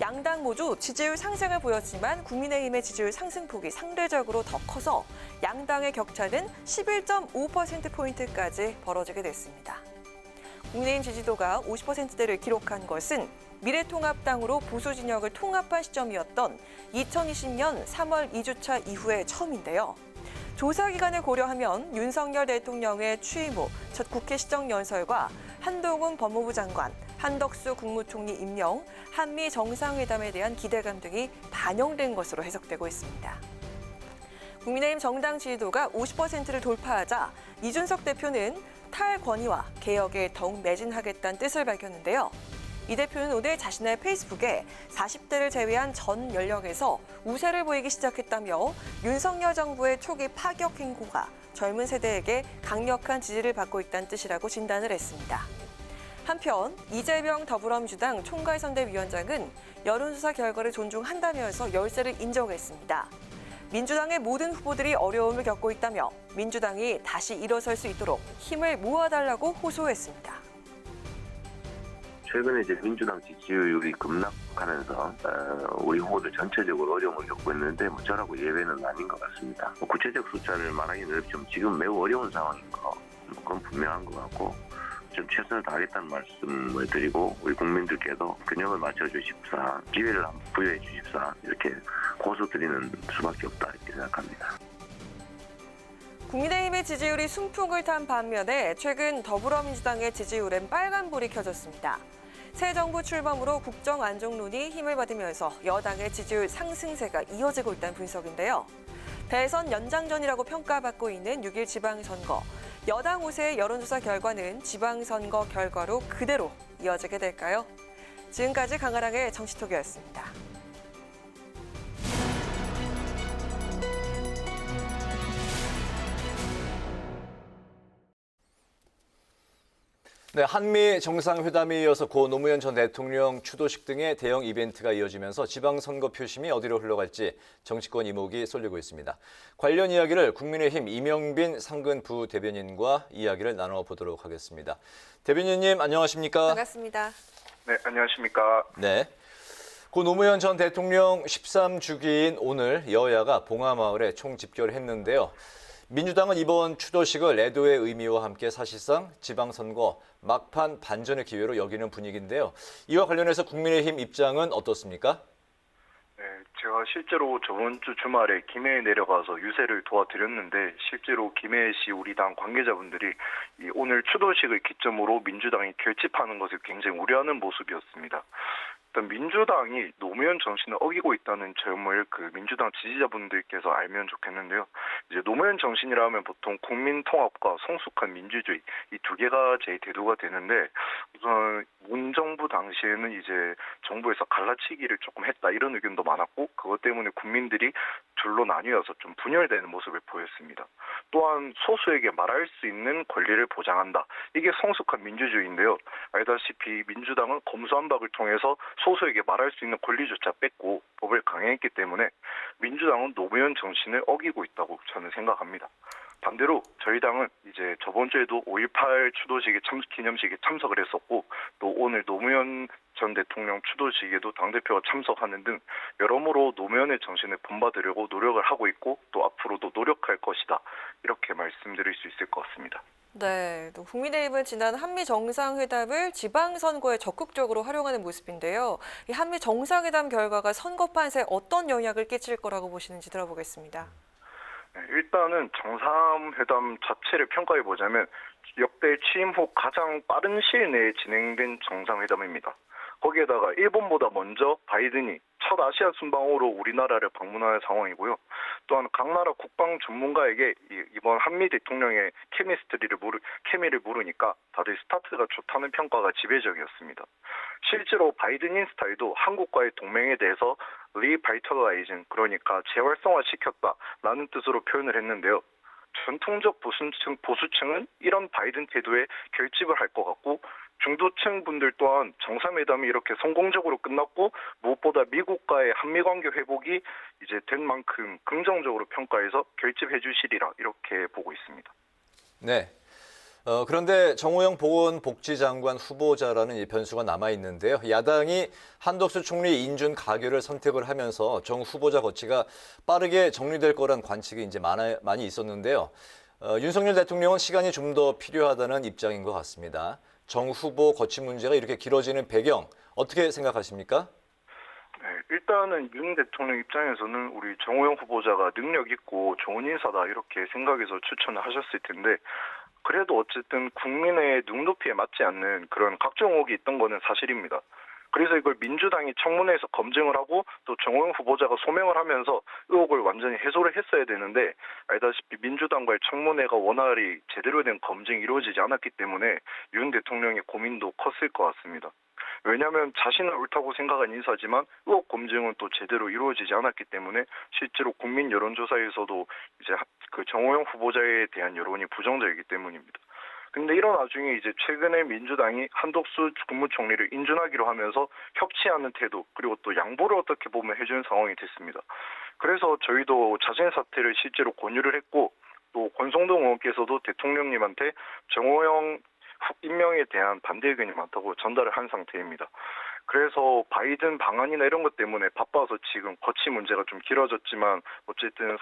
양당 모두 지지율 상승을 보였지만 국민의힘의 지지율 상승폭이 상대적으로 더 커서 양당의 격차는 11.5%포인트까지 벌어지게 됐습니다. 국민의힘 지지도가 50%대를 기록한 것은 미래통합당으로 보수 진영을 통합한 시점이었던 2020년 3월 2주차 이후에 처음인데요. 조사 기간을 고려하면 윤석열 대통령의 취임 후 첫 국회 시정연설과 한동훈 법무부 장관, 한덕수 국무총리 임명, 한미 정상회담에 대한 기대감 등이 반영된 것으로 해석되고 있습니다. 국민의힘 정당 지지도가 50%를 돌파하자 이준석 대표는 탈권위와 개혁에 더욱 매진하겠다는 뜻을 밝혔는데요. 이 대표는 오늘 자신의 페이스북에 40대를 제외한 전 연령에서 우세를 보이기 시작했다며 윤석열 정부의 초기 파격 행보가 젊은 세대에게 강력한 지지를 받고 있다는 뜻이라고 진단을 했습니다. 한편 이재명 더불어민주당 총괄선대위원장은 여론조사 결과를 존중한다면서 열세를 인정했습니다. 민주당의 모든 후보들이 어려움을 겪고 있다며 민주당이 다시 일어설 수 있도록 힘을 모아달라고 호소했습니다. 최근에 이제 민주당 지지율이 급락하면서 우리 후보들 전체적으로 어려움을 겪고 있는데 저라고 예외는 아닌 것 같습니다. 구체적 숫자를 말하기는 어렵지만 지금 매우 어려운 상황인 거 그건 분명한 것 같고 좀 최선을 다하겠다는 말씀을 드리고 우리 국민들께도 균형을 맞춰주십사, 기회를 부여해 주십사 이렇게 고소드리는 수밖에 없다 이렇게 생각합니다. 국민의힘의 지지율이 순풍을 탄 반면에 최근 더불어민주당의 지지율엔 빨간불이 켜졌습니다. 새 정부 출범으로 국정 안정론이 힘을 받으면서 여당의 지지율 상승세가 이어지고 있다는 분석인데요. 대선 연장전이라고 평가받고 있는 6일 지방선거. 여당 우세의 여론조사 결과는 지방선거 결과로 그대로 이어지게 될까요? 지금까지 강아랑의 정치톡이었습니다. 네, 한미 정상회담에 이어서 고 노무현 전 대통령 추도식 등의 대형 이벤트가 이어지면서 지방선거 표심이 어디로 흘러갈지 정치권 이목이 쏠리고 있습니다. 관련 이야기를 국민의힘 이명빈 상근 부대변인과 이야기를 나눠보도록 하겠습니다. 대변인님 안녕하십니까? 반갑습니다. 네, 안녕하십니까? 네. 고 노무현 전 대통령 13주기인 오늘 여야가 봉하마을에 총집결했는데요. 민주당은 이번 추도식을 애도의 의미와 함께 사실상 지방선거 막판 반전의 기회로 여기는 분위기인데요. 이와 관련해서 국민의힘 입장은 어떻습니까? 네, 제가 실제로 저번 주 주말에 김해에 내려가서 유세를 도와드렸는데 실제로 김해시 우리 당 관계자분들이 오늘 추도식을 기점으로 민주당이 결집하는 것을 굉장히 우려하는 모습이었습니다. 일단 민주당이 노무현 정신을 어기고 있다는 점을 민주당 지지자분들께서 알면 좋겠는데요. 이제 노무현 정신이라면 보통 국민 통합과 성숙한 민주주의 이 두 개가 제일 대두가 되는데 우선 문 정부 당시에는 이제 정부에서 갈라치기를 조금 했다 이런 의견도 많았고 그것 때문에 국민들이 둘로 나뉘어서 좀 분열되는 모습을 보였습니다. 또한 소수에게 말할 수 있는 권리를 보장한다. 이게 성숙한 민주주의인데요. 알다시피 민주당은 검수완박을 통해서 소수에게 말할 수 있는 권리조차 뺐고 법을 강행했기 때문에 민주당은 노무현 정신을 어기고 있다고 저는 생각합니다. 반대로 저희 당은 이제 저번 주에도 5.18 추도식에 기념식에 참석을 했었고 또 오늘 노무현 전 대통령 추도식에도 당대표가 참석하는 등 여러모로 노무현의 정신을 본받으려고 노력을 하고 있고 또 앞으로도 노력할 것이다. 이렇게 말씀드릴 수 있을 것 같습니다. 네, 또 국민의힘은 지난 한미 정상회담을 지방선거에 적극적으로 활용하는 모습인데요. 이 한미 정상회담 결과가 선거 판세에 어떤 영향을 끼칠 거라고 보시는지 들어보겠습니다. 네, 일단은 정상회담 자체를 평가해 보자면 역대 취임 후 가장 빠른 시일 내에 진행된 정상회담입니다. 거기에다가 일본보다 먼저 바이든이 첫 아시아 순방으로 우리나라를 방문하는 상황이고요. 또한 각 나라 국방 전문가에게 이번 한미 대통령의 케미를 물으니까 다들 스타트가 좋다는 평가가 지배적이었습니다. 실제로 바이든 인스타에도 한국과의 동맹에 대해서 리바이털라이징 그러니까 재활성화시켰다라는 뜻으로 표현을 했는데요. 전통적 보수층은 이런 바이든 태도에 결집을 할 것 같고 중도층 분들 또한 정상회담이 이렇게 성공적으로 끝났고 무엇보다 미국과의 한미 관계 회복이 이제 된 만큼 긍정적으로 평가해서 결집해 주시리라 이렇게 보고 있습니다. 네. 그런데 정호영 보건복지장관 후보자라는 이 변수가 남아 있는데요. 야당이 한덕수 총리 인준 가결을 선택을 하면서 정 후보자 거취가 빠르게 정리될 거란 관측이 이제 많이 있었는데요. 윤석열 대통령은 시간이 좀 더 필요하다는 입장인 것 같습니다. 정 후보 거취 문제가 이렇게 길어지는 배경 어떻게 생각하십니까? 네, 일단은 윤 대통령 입장에서는 우리 정호영 후보자가 능력 있고 좋은 인사다 이렇게 생각해서 추천을 하셨을 텐데 그래도 어쨌든 국민의 눈높이에 맞지 않는 그런 각종 의혹이 있던 거는 사실입니다. 그래서 이걸 민주당이 청문회에서 검증을 하고 또 정호영 후보자가 소명을 하면서 의혹을 완전히 해소를 했어야 되는데 알다시피 민주당과의 청문회가 원활히 제대로 된 검증이 이루어지지 않았기 때문에 윤 대통령의 고민도 컸을 것 같습니다. 왜냐하면 자신은 옳다고 생각한 인사지만 의혹 검증은 또 제대로 이루어지지 않았기 때문에 실제로 국민 여론조사에서도 이제 그 정호영 후보자에 대한 여론이 부정적이기 때문입니다. 근데 이런 와중에 이제 최근에 민주당이 한덕수 국무총리를 인준하기로 하면서 협치하는 태도 그리고 또 양보를 어떻게 보면 해주는 상황이 됐습니다. 그래서 저희도 자진 사퇴를 실제로 권유를 했고 또 권성동 의원께서도 대통령님한테 정호영 임명에 대한 반대 의견이 많다고 전달을 한 상태입니다. 그래서 바이든 방안이나 이런 것 때문에 바빠서 지금 거치 문제가 좀 길어졌지만 어쨌든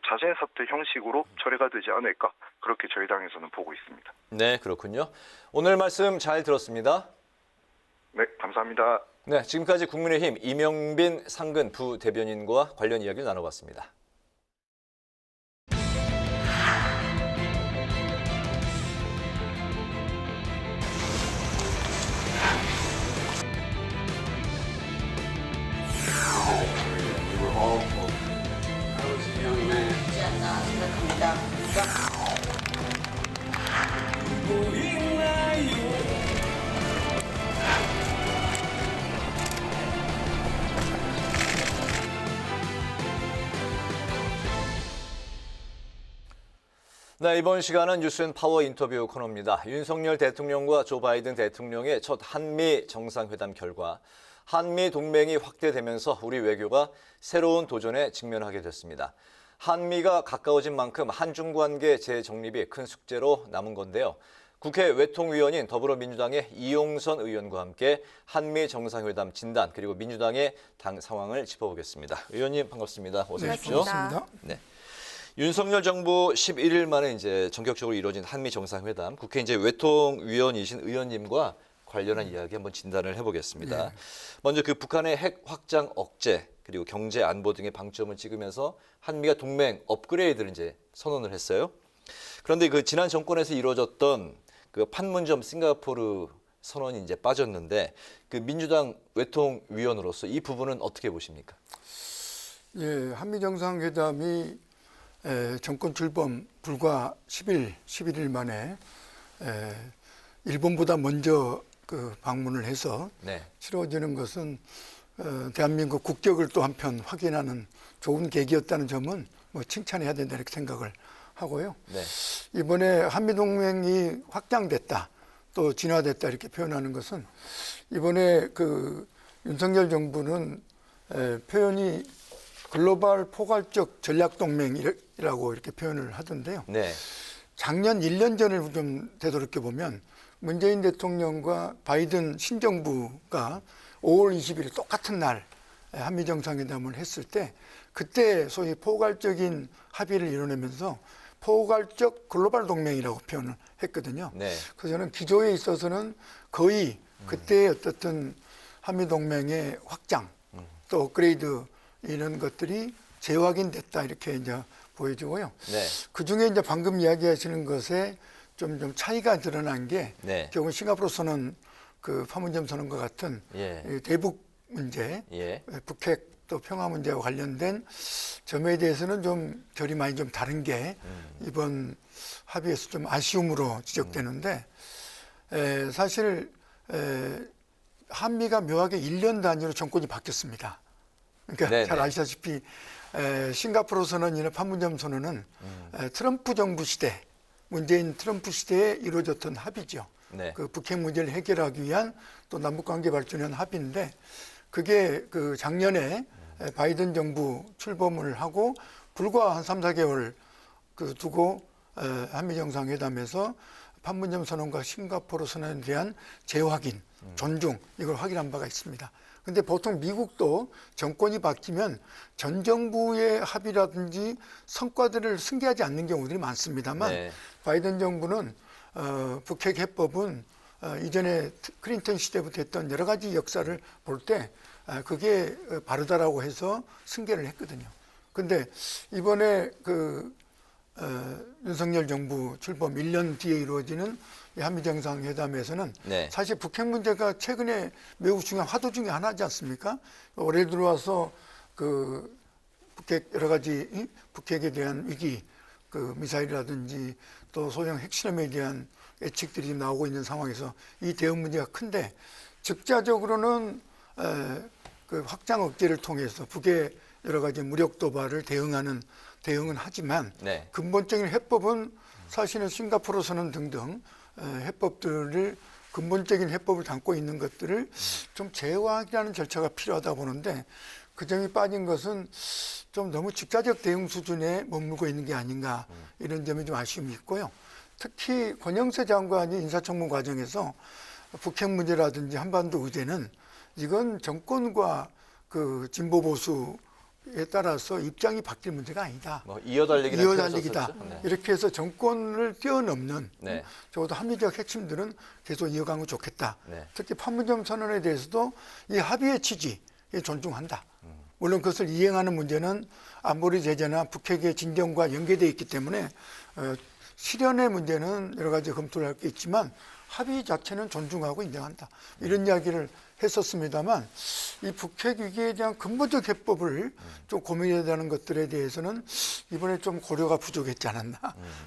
자진 사퇴 형식으로 처리가 되지 않을까 그렇게 저희 당에서는 보고 있습니다. 네, 그렇군요. 오늘 말씀 잘 들었습니다. 네, 감사합니다. 네, 지금까지 국민의힘 이명빈 상근 부대변인과 관련 이야기를 나눠봤습니다. 네, 이번 시간은 뉴스앤파워 인터뷰 코너입니다. 윤석열 대통령과 조 바이든 대통령의 첫 한미 정상회담 결과 한미 동맹이 확대되면서 우리 외교가 새로운 도전에 직면하게 됐습니다. 한미가 가까워진 만큼 한중 관계 재정립이 큰 숙제로 남은 건데요. 국회 외통위원인 더불어민주당의 이용선 의원과 함께 한미 정상회담 진단 그리고 민주당의 당 상황을 짚어보겠습니다. 의원님 반갑습니다. 어서 오십시오. 반갑습니다. 네. 윤석열 정부 11일 만에 이제 전격적으로 이루어진 한미 정상회담, 국회 이제 외통위원이신 의원님과 관련한 이야기 한번 진단을 해보겠습니다. 네. 먼저 그 북한의 핵 확장 억제 그리고 경제 안보 등의 방점을 찍으면서 한미가 동맹 업그레이드를 이제 선언을 했어요. 그런데 그 지난 정권에서 이루어졌던 그 판문점 싱가포르 선언이 이제 빠졌는데 그 민주당 외통위원으로서 이 부분은 어떻게 보십니까? 예, 한미 정상회담이 정권 출범 불과 11일 만에 일본보다 먼저 그 방문을 해서 네. 치러지는 것은 대한민국 국격을 또 한편 확인하는 좋은 계기였다는 점은 뭐 칭찬해야 된다 이렇게 생각을 하고요. 네. 이번에 한미동맹이 확장됐다 또 진화됐다 이렇게 표현하는 것은 이번에 그 윤석열 정부는 표현이 글로벌 포괄적 전략동맹이라고 이렇게 표현을 하던데요. 네. 작년 1년 전을 좀 되돌이켜 보면 문재인 대통령과 바이든 신정부가 5월 20일 똑같은 날 한미 정상회담을 했을 때 그때 소위 포괄적인 합의를 이뤄내면서 포괄적 글로벌 동맹이라고 표현을 했거든요. 네. 그래서 저는 기조에 있어서는 거의 그때의 어떻든 한미 동맹의 확장 또 업그레이드 이런 것들이 재확인됐다 이렇게 이제 보여지고요. 네. 그 중에 이제 방금 이야기하시는 것에 좀 차이가 드러난 게 네. 결국 싱가포르 선언 그 판문점 선언과 같은 예. 대북 문제, 예. 북핵 또 평화 문제와 관련된 점에 대해서는 좀 결이 많이 좀 다른 게 이번 합의에서 좀 아쉬움으로 지적되는데 사실 한미가 묘하게 1년 단위로 정권이 바뀌었습니다. 그러니까 네네. 잘 아시다시피 싱가포르 선언이나 판문점 선언은 트럼프 정부 시대, 문재인 트럼프 시대에 이루어졌던 합의죠. 네. 그 북핵 문제를 해결하기 위한 또 남북관계 발전에 위한 합의인데 그게 그 작년에 바이든 정부 출범을 하고 불과 한 3, 4개월 그 두고 한미 정상회담에서 판문점 선언과 싱가포르 선언에 대한 재확인, 존중 이걸 확인한 바가 있습니다. 근데 보통 미국도 정권이 바뀌면 전 정부의 합의라든지 성과들을 승계하지 않는 경우들이 많습니다만 네. 바이든 정부는 북핵 해법은 이전에 클린턴 시대부터 했던 여러 가지 역사를 볼 때 그게 바르다라고 해서 승계를 했거든요. 근데 이번에 그 윤석열 정부 출범 1년 뒤에 이루어지는 이 한미 정상회담에서는 네. 사실 북핵 문제가 최근에 매우 중요한 화두 중에 하나지 않습니까? 올해 들어와서 그 북핵 여러 가지 북핵에 대한 위기, 그 미사일이라든지 또 소형 핵실험에 대한 예측들이 지금 나오고 있는 상황에서 이 대응 문제가 큰데 즉자적으로는 그 확장 억제를 통해서 북의 여러 가지 무력 도발을 대응은 하지만 네. 근본적인 해법은 사실은 싱가포르 선언 등등 해법들을 근본적인 해법을 담고 있는 것들을 좀 제어하기라는 절차가 필요하다 보는데 그 점이 빠진 것은 좀 너무 즉자적 대응 수준에 머물고 있는 게 아닌가 이런 점이 좀 아쉬움이 있고요. 특히 권영세 장관이 인사청문 과정에서 북핵 문제라든지 한반도 의제는 이건 정권과 그 진보 보수에 따라서 입장이 바뀔 문제가 아니다. 이어달리기다. 네. 이렇게 해서 정권을 뛰어넘는 네. 적어도 합리적 핵심들은 계속 이어가면 좋겠다. 네. 특히 판문점 선언에 대해서도 이 합의의 취지에 존중한다. 물론 그것을 이행하는 문제는 안보리 제재나 북핵의 진정과 연계되어 있기 때문에 실현의 문제는 여러 가지 검토를 할 게 있지만 합의 자체는 존중하고 인정한다. 이런 이야기를 했었습니다만 이 북핵 위기에 대한 근본적 해법을 좀 고민해야 되는 것들에 대해서는 이번에 좀 고려가 부족했지 않았나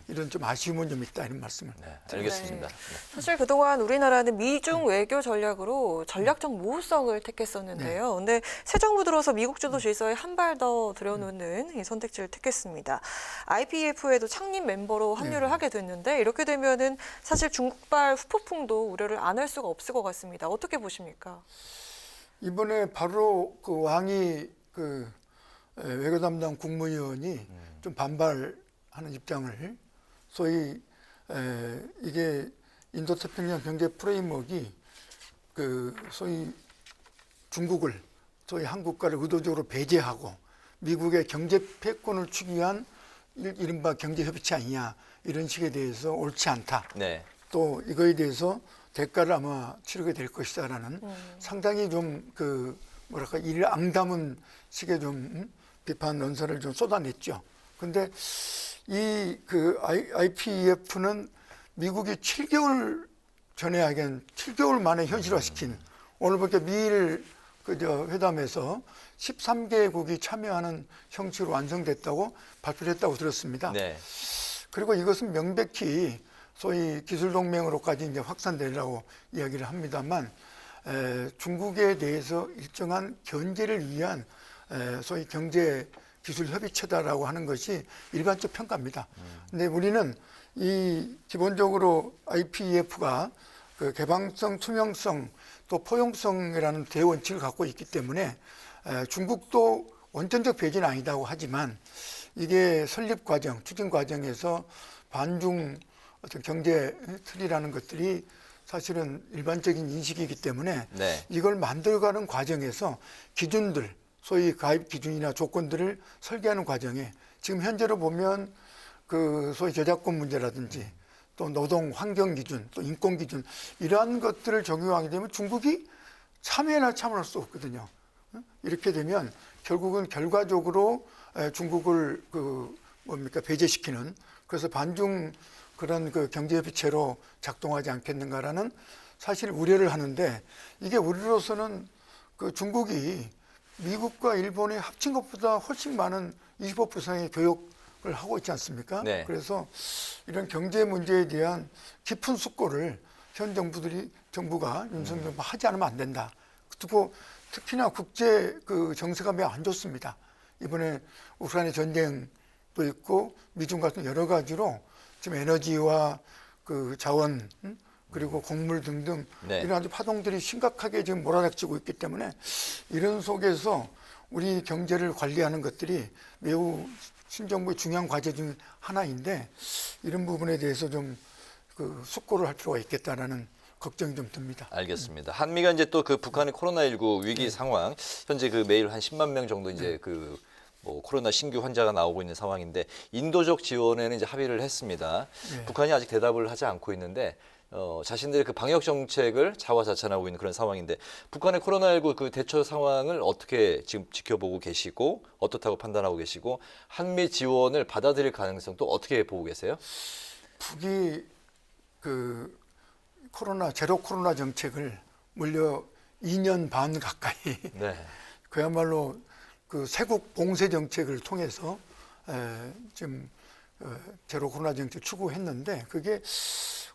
이런 좀 아쉬움은 좀 있다 이런 말씀을. 네, 알겠습니다. 네. 사실 그동안 우리나라는 미중 외교 전략으로 전략적 모호성을 택했었는데요. 근데 새 정부 들어서 미국 주도 질서에 한 발 더 들여놓는 이 선택지를 택했습니다. IPEF에도 창립 멤버로 합류를 하게 됐는데 이렇게 되면은 사실 중국발 후폭풍도 우려를 안 할 수가 없을 것 같습니다. 어떻게 보십니까? 이번에 바로 그 왕이 그 외교 담당 국무위원이 좀 반발하는 입장을 소위 이게 인도태평양 경제 프레임워크가 그 소위 중국을 소위 한국과를 의도적으로 배제하고 미국의 경제 패권을 주기 위한 이른바 경제협의체 아니냐 이런 식에 대해서 옳지 않다. 네. 또 이거에 대해서 대가를 아마 치르게 될 것이다라는 상당히 좀 그 뭐랄까 이를 앙담은 식의 좀 비판 논설을 좀 쏟아냈죠. 근데 이 그 IPEF는 미국이 7개월 전에 하긴 7개월 만에 현실화시킨 오늘 보니까 미일 그 회담에서 13개국이 참여하는 형식으로 완성됐다고 발표를 했다고 들었습니다. 네. 그리고 이것은 명백히 소위 기술동맹으로까지 이제 확산되려고 이야기를 합니다만 중국에 대해서 일정한 견제를 위한 소위 경제 기술 협의체다라고 하는 것이 일반적 평가입니다. 근데 우리는 이 기본적으로 IPEF가 그 개방성, 투명성, 또 포용성이라는 대원칙을 갖고 있기 때문에 중국도 원천적 배제는 아니다고 하지만 이게 설립 과정, 추진 과정에서 반중 어떤 경제 틀이라는 것들이 사실은 일반적인 인식이기 때문에 네. 이걸 만들어가는 과정에서 기준들, 소위 가입 기준이나 조건들을 설계하는 과정에 지금 현재로 보면 그 소위 저작권 문제라든지 또 노동 환경 기준, 또 인권 기준 이러한 것들을 적용하게 되면 중국이 참여나 참여할 수 없거든요. 이렇게 되면 결국은 결과적으로 중국을 그 뭡니까 배제시키는 그래서 반중 그런 그 경제협의체로 작동하지 않겠는가라는 사실 우려를 하는데 이게 우리로서는 그 중국이 미국과 일본이 합친 것보다 훨씬 많은 25% 이상의 교역을 하고 있지 않습니까? 네. 그래서 이런 경제 문제에 대한 깊은 숙고를 현 정부가 윤석열 정부가 하지 않으면 안 된다. 그리고 특히나 국제 그 정세가 매우 안 좋습니다. 이번에 우크라이나 전쟁도 있고 미중 같은 여러 가지로 지금 에너지와 그 자원 그리고 곡물 등등 네. 이런 아주 파동들이 심각하게 지금 몰아닥치고 있기 때문에 이런 속에서 우리 경제를 관리하는 것들이 매우 신정부의 중요한 과제 중 하나인데 이런 부분에 대해서 좀 그 숙고를 할 필요가 있겠다라는 걱정이 좀 듭니다. 알겠습니다. 한미가 이제 또 그 북한의 코로나19 위기 상황 현재 그 매일 한 10만 명 정도 이제 그 뭐 코로나 신규 환자가 나오고 있는 상황인데 인도적 지원에는 이제 합의를 했습니다. 네. 북한이 아직 대답을 하지 않고 있는데 자신들의 그 방역 정책을 자화자찬하고 있는 그런 상황인데 북한의 코로나19 그 대처 상황을 어떻게 지금 지켜보고 계시고 어떻다고 판단하고 계시고 한미 지원을 받아들일 가능성도 어떻게 보고 계세요? 북이 그 제로 코로나 정책을 무려 2년 반 가까이 네. 그야말로 그 세국 봉쇄 정책을 통해서 지금 제로 코로나 정책 추구했는데 그게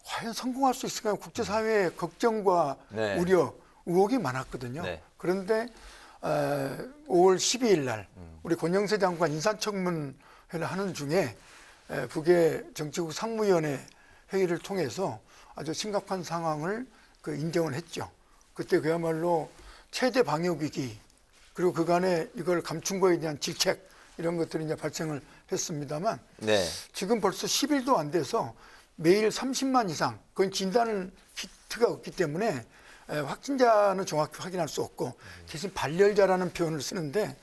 과연 성공할 수 있을까요? 국제사회의 걱정과 네. 우려, 의혹이 많았거든요. 네. 그런데 5월 12일 날 우리 권영세 장관 인사청문회를 하는 중에 북의 정치국 상무위원회 회의를 통해서 아주 심각한 상황을 인정을 했죠. 그때 그야말로 최대 방역 위기 그리고 그간에 이걸 감춘 거에 대한 질책 이런 것들이 이제 발생을 했습니다만 네. 지금 벌써 10일도 안 돼서 매일 30만 이상 그건 진단 키트가 없기 때문에 확진자는 정확히 확인할 수 없고 대신 발열자라는 표현을 쓰는데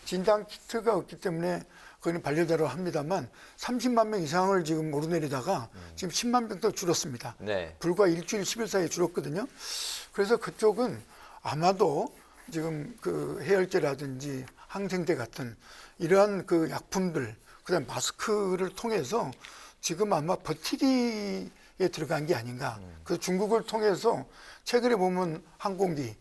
진단 키트가 없기 때문에 그건 발열자로 합니다만 30만 명 이상을 지금 오르내리다가 지금 10만 명도 줄었습니다. 네. 불과 일주일 10일 사이에 줄었거든요. 그래서 그쪽은 아마도 지금 그 해열제라든지 항생제 같은 이러한 그 약품들 그다음 마스크를 통해서 지금 아마 버티기에 들어간 게 아닌가. 그 중국을 통해서 최근에 보면 항공기,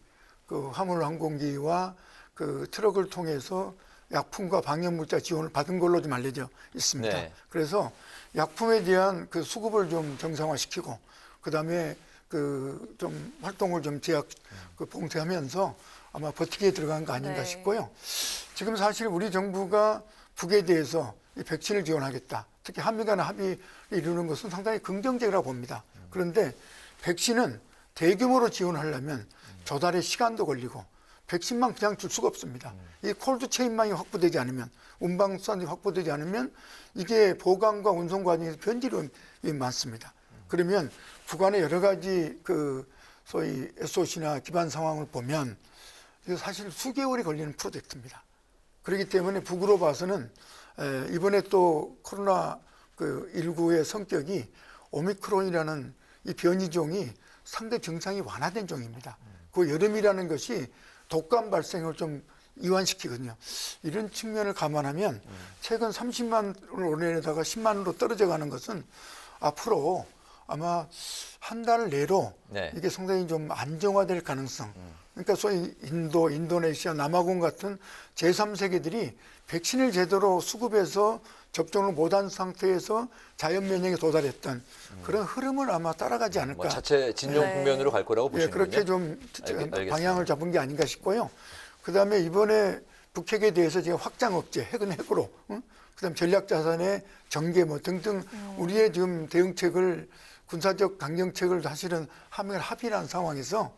그 화물 항공기와 그 트럭을 통해서 약품과 방역물자 지원을 받은 걸로 좀 알려져 있습니다. 네. 그래서 약품에 대한 그 수급을 좀 정상화시키고 그다음에 그 좀 활동을 좀 봉쇄하면서 아마 버티기에 들어간 거 아닌가 네. 싶고요. 지금 사실 우리 정부가 북에 대해서 이 백신을 지원하겠다. 특히 한미 간의 합의를 이루는 것은 상당히 긍정적이라고 봅니다. 그런데 백신은 대규모로 지원하려면 조달의 시간도 걸리고 백신만 그냥 줄 수가 없습니다. 이 콜드 체인망이 확보되지 않으면 운방수단이 확보되지 않으면 이게 보관과 운송 과정에서 변질이 많습니다. 그러면 북한의 여러 가지 그 소위 SOC나 기반 상황을 보면 이거 사실 수개월이 걸리는 프로젝트입니다. 그렇기 때문에 북으로 봐서는 이번에 또 코로나 19의 성격이 오미크론이라는 이 변이종이 상대 증상이 완화된 종입니다. 그 여름이라는 것이 독감 발생을 좀 이완시키거든요. 이런 측면을 감안하면 최근 30만을 오르내다가 10만으로 떨어져 가는 것은 앞으로 아마 한 달 내로 네. 이게 상당히 좀 안정화될 가능성. 그러니까 소위 인도, 인도네시아, 남아공 같은 제3세계들이 백신을 제대로 수급해서 접종을 못한 상태에서 자연 면역에 도달했던 그런 흐름을 아마 따라가지 않을까. 뭐 자체 진영 국면으로 갈 거라고 보시는군요. 그렇게 좀 알겠습니다. 방향을 잡은 게 아닌가 싶고요. 그다음에 이번에 북핵에 대해서 지금 확장 억제, 핵은 핵으로, 그다음 전략 자산의 전개 뭐 등등 우리의 지금 대응책을 군사적 강경책을 사실은 합의한 상황에서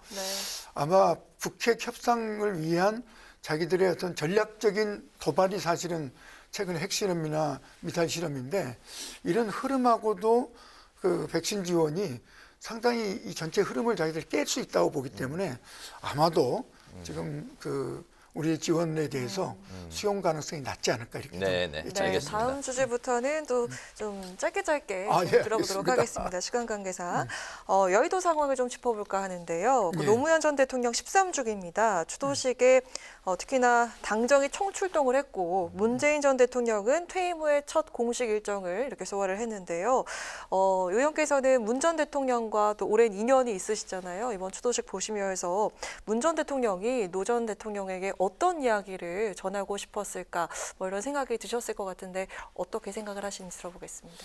아마 북핵 협상을 위한 자기들의 어떤 전략적인 도발이 사실은 최근 핵실험이나 미사일 실험인데 이런 흐름하고도 그 백신 지원이 상당히 이 전체 흐름을 자기들이 깰 수 있다고 보기 때문에 아마도 지금 그 우리의 지원에 대해서 수용 가능성이 낮지 않을까 이렇게 네, 다음 주제부터는 또 좀 짧게 들어보도록 알겠습니다. 하겠습니다. 시간 관계상 여의도 상황을 좀 짚어볼까 하는데요. 노무현 전 대통령 13주기입니다. 추도식에 특히나 당정이 총출동을 했고 문재인 전 대통령은 퇴임 후에 첫 공식 일정을 이렇게 소화를 했는데요. 의원께서는 문 전 대통령과 또 오랜 인연이 있으시잖아요. 이번 추도식 보시면서 문 전 대통령이 노 전 대통령에게 어떤 이야기를 전하고 싶었을까 뭐 이런 생각이 드셨을 것 같은데 어떻게 생각을 하시는지 들어보겠습니다.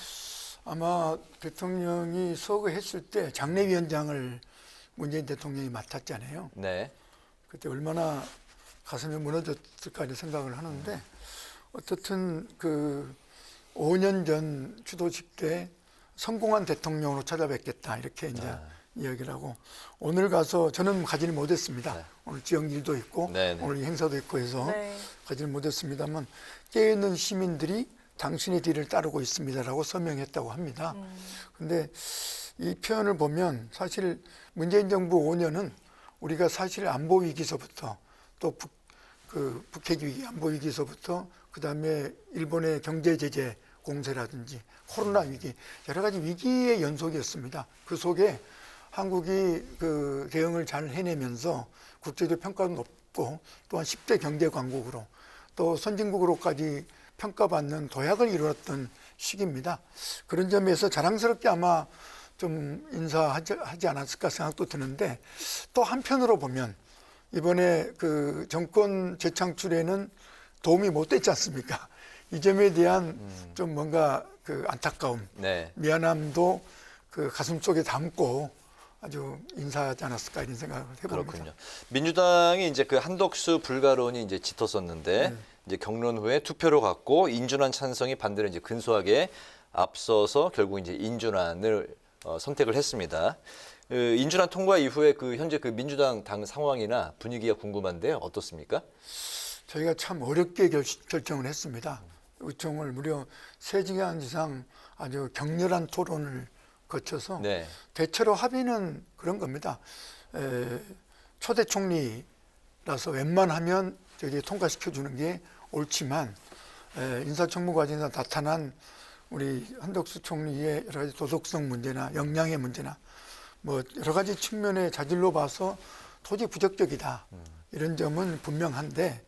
아마 대통령이 서거했을 때 장례위원장을 문재인 대통령이 맡았잖아요. 네. 그때 얼마나 가슴이 무너졌을까 이런 생각을 하는데 어떻든 그 5년 전 추도식 때 성공한 대통령으로 찾아뵙겠다 이렇게 이제 이야기를 하고 오늘 가서 저는 가지를 못했습니다. 오늘 지역 일도 있고 오늘 행사도 있고 해서 가지를 못했습니다만 깨어있는 시민들이 당신의 뒤를 따르고 있습니다라고 서명했다고 합니다. 그런데 이 표현을 보면 사실 문재인 정부 5년은 우리가 사실 안보 위기서부터 또 북핵 위기 안보 위기서부터 그다음에 일본의 경제 제재 공세라든지 코로나 위기, 여러 가지 위기의 연속이었습니다. 그 속에 한국이 그 대응을 잘 해내면서 국제적 평가도 높고 또한 10대 경제 강국으로 또 선진국으로까지 평가받는 도약을 이루었던 시기입니다. 그런 점에서 자랑스럽게 아마 좀 인사하지 않았을까 생각도 드는데, 또 한편으로 보면 이번에 그 정권 재창출에는 도움이 못 됐지 않습니까? 이 점에 대한 좀 뭔가 그 안타까움, 네. 미안함도 그 가슴 속에 담고 아주 인사하지 않았을까 이런 생각을 해봅니다. 그렇군요. 민주당이 이제 그 한덕수 불가론이 이제 짙었었는데 이제 경론 후에 투표로 갔고 인준안 찬성이 반대로 이제 근소하게 앞서서 결국 이제 인준안을 선택을 했습니다. 인준안 통과 이후에 그 현재 그 민주당 당 상황이나 분위기가 궁금한데요. 어떻습니까? 저희가 참 어렵게 결정을 했습니다. 의총을 무려 3시간 이상 아주 격렬한 토론을 거쳐서 네. 대체로 합의는 그런 겁니다. 초대 총리라서 웬만하면 저기 통과시켜주는 게 옳지만 인사청문 과정에서 나타난 우리 한덕수 총리의 여러 가지 도덕성 문제나 역량의 문제나 뭐 여러 가지 측면의 자질로 봐서 도저히 부적격이다. 이런 점은 분명한데,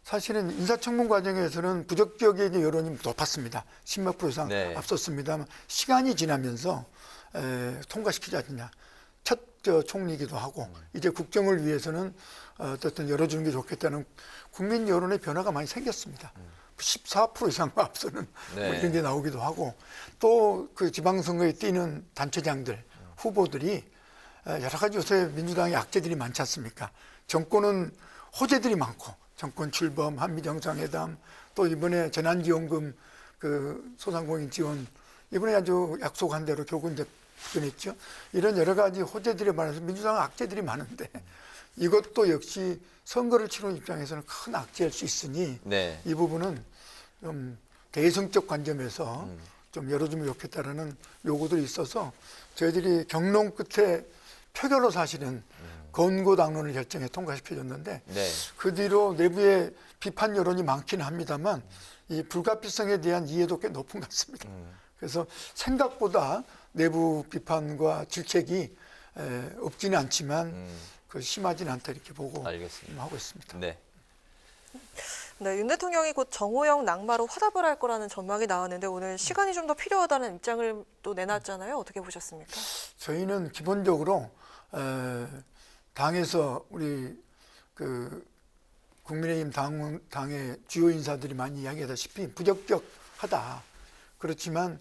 사실은 인사청문 과정에서는 부적격의 여론이 높았습니다. 10몇 프로 이상 네. 앞섰습니다만 시간이 지나면서 통과시키지 않느냐. 첫 총리이기도 하고 이제 국정을 위해서는 어쨌든 열어주는 게 좋겠다는 국민 여론의 변화가 많이 생겼습니다. 14% 이상 앞서는 네. 뭐 이런 게 나오기도 하고, 또 그 지방선거에 뛰는 단체장들, 후보들이 여러 가지 요새 민주당의 악재들이 많지 않습니까? 정권은 호재들이 많고, 정권 출범, 한미 정상회담, 또 이번에 재난지원금 그 소상공인 지원, 이번에 아주 약속한 대로 결국 이제 변했죠. 이런 여러 가지 호재들이 많아서 민주당은 악재들이 많은데, 이것도 역시 선거를 치르는 입장에서는 큰 악재일 수 있으니 네. 이 부분은 좀 대승적 관점에서 좀 열어주면 좋겠다라는 요구들이 있어서 저희들이 경론 끝에 표결로 사실은 권고당론을 결정해 통과시켜줬는데, 네. 그 뒤로 내부에 비판 여론이 많기는 합니다만 이 불가피성에 대한 이해도 꽤 높은 것 같습니다. 그래서 생각보다 내부 비판과 질책이 없지는 않지만 그 심하지는 않다 이렇게 보고 알겠습니다. 하고 있습니다. 네. 네, 윤 대통령이 곧 정호영 낙마로 화답을 할 거라는 전망이 나왔는데 오늘 시간이 좀 더 필요하다는 입장을 또 내놨잖아요. 어떻게 보셨습니까? 저희는 기본적으로 당에서 우리 그 국민의힘 당의 주요 인사들이 많이 이야기하다시피 부적격하다. 그렇지만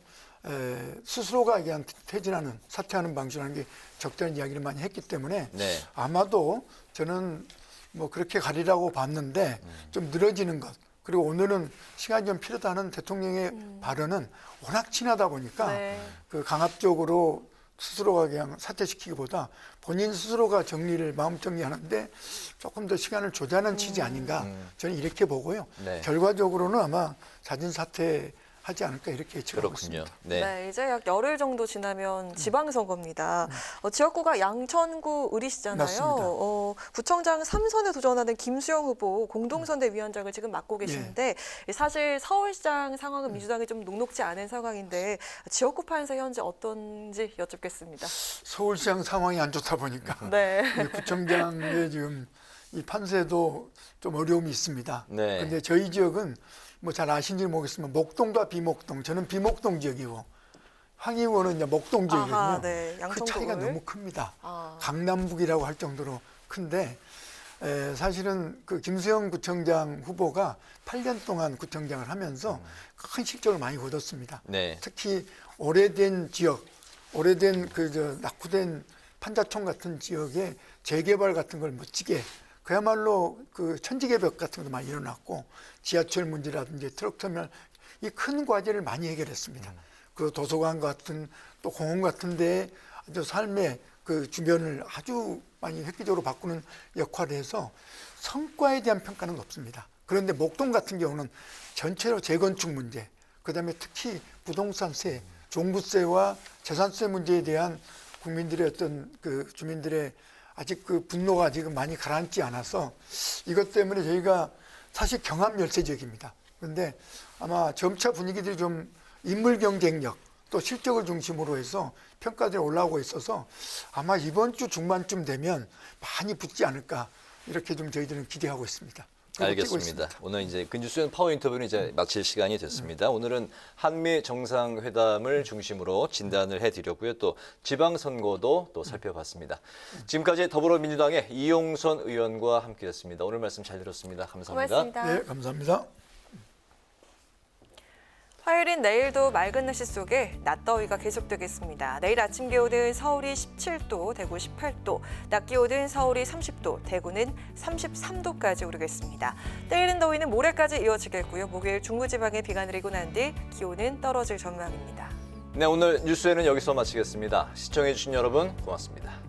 스스로가 그냥 퇴진하는, 사퇴하는 방식이라는 게 적절한 이야기를 많이 했기 때문에 네. 아마도 저는 뭐 그렇게 가리라고 봤는데 좀 늘어지는 것, 그리고 오늘은 시간이 좀 필요하다는 대통령의 발언은 워낙 친하다 보니까 네. 그 강압적으로 스스로가 그냥 사퇴시키기보다 본인 스스로가 정리를 마음 정리하는데 조금 더 시간을 조절하는 취지 아닌가, 저는 이렇게 보고요. 네. 결과적으로는 아마 자진 사퇴하지 않을까 이렇게 예측하고 그렇군요. 있습니다. 네. 네, 이제 약 열흘 정도 지나면 지방선거입니다. 지역구가 양천구 을이시잖아요. 맞습니다. 구청장 3선에 도전하는 김수영 후보 공동선대위원장을 지금 맡고 계시는데 사실 서울시장 상황은 민주당이 좀 녹록지 않은 상황인데 지역구 판세 현재 어떤지 여쭙겠습니다. 서울시장 상황이 안 좋다 보니까 네. 구청장의 지금 이 판세도 좀 어려움이 있습니다. 네. 근데 저희 지역은 뭐 잘 아신지 모르겠지만 목동과 비목동, 저는 비목동 지역이고 황 의원은 이제 목동 지역이거든요. 아하, 네. 그 양천구를. 차이가 너무 큽니다. 아. 강남북이라고 할 정도로 큰데 사실은 그 김수영 구청장 후보가 8년 동안 구청장을 하면서 큰 실적을 많이 거뒀습니다. 네. 특히 오래된 지역, 오래된 낙후된 판자촌 같은 지역의 재개발 같은 걸 멋지게, 그야말로 그 천지개벽 같은 것도 많이 일어났고, 지하철 문제라든지 트럭터미널, 이 큰 과제를 많이 해결했습니다. 그 도서관 같은 또 공원 같은 데 아주 삶의 그 주변을 아주 많이 획기적으로 바꾸는 역할을 해서 성과에 대한 평가는 없습니다. 그런데 목동 같은 경우는 전체로 재건축 문제, 그다음에 특히 부동산세, 종부세와 재산세 문제에 대한 국민들의 어떤 그 주민들의 아직 그 분노가 지금 많이 가라앉지 않아서 이것 때문에 저희가 사실 경합 열세 지역입니다. 그런데 아마 점차 분위기들이 좀 인물 경쟁력 또 실적을 중심으로 해서 평가들이 올라오고 있어서 아마 이번 주 중반쯤 되면 많이 붙지 않을까 이렇게 좀 저희들은 기대하고 있습니다. 알겠습니다. 오늘 이제 근주수연 파워 인터뷰는 이제 마칠 시간이 됐습니다. 오늘은 한미 정상회담을 중심으로 진단을 해드렸고요. 또 지방선거도 또 살펴봤습니다. 지금까지 더불어민주당의 이용선 의원과 함께했습니다. 오늘 말씀 잘 들었습니다. 감사합니다. 고맙습니다. 네, 감사합니다. 화요일인 내일도 맑은 날씨 속에 낮더위가 계속되겠습니다. 내일 아침 기온은 서울이 17도, 대구 18도, 낮 기온은 서울이 30도, 대구는 33도까지 오르겠습니다. 때이른 더위는 모레까지 이어지겠고요. 목요일 중부지방에 비가 내리고 난 뒤 기온은 떨어질 전망입니다. 네, 오늘 뉴스에는 여기서 마치겠습니다. 시청해주신 여러분 고맙습니다.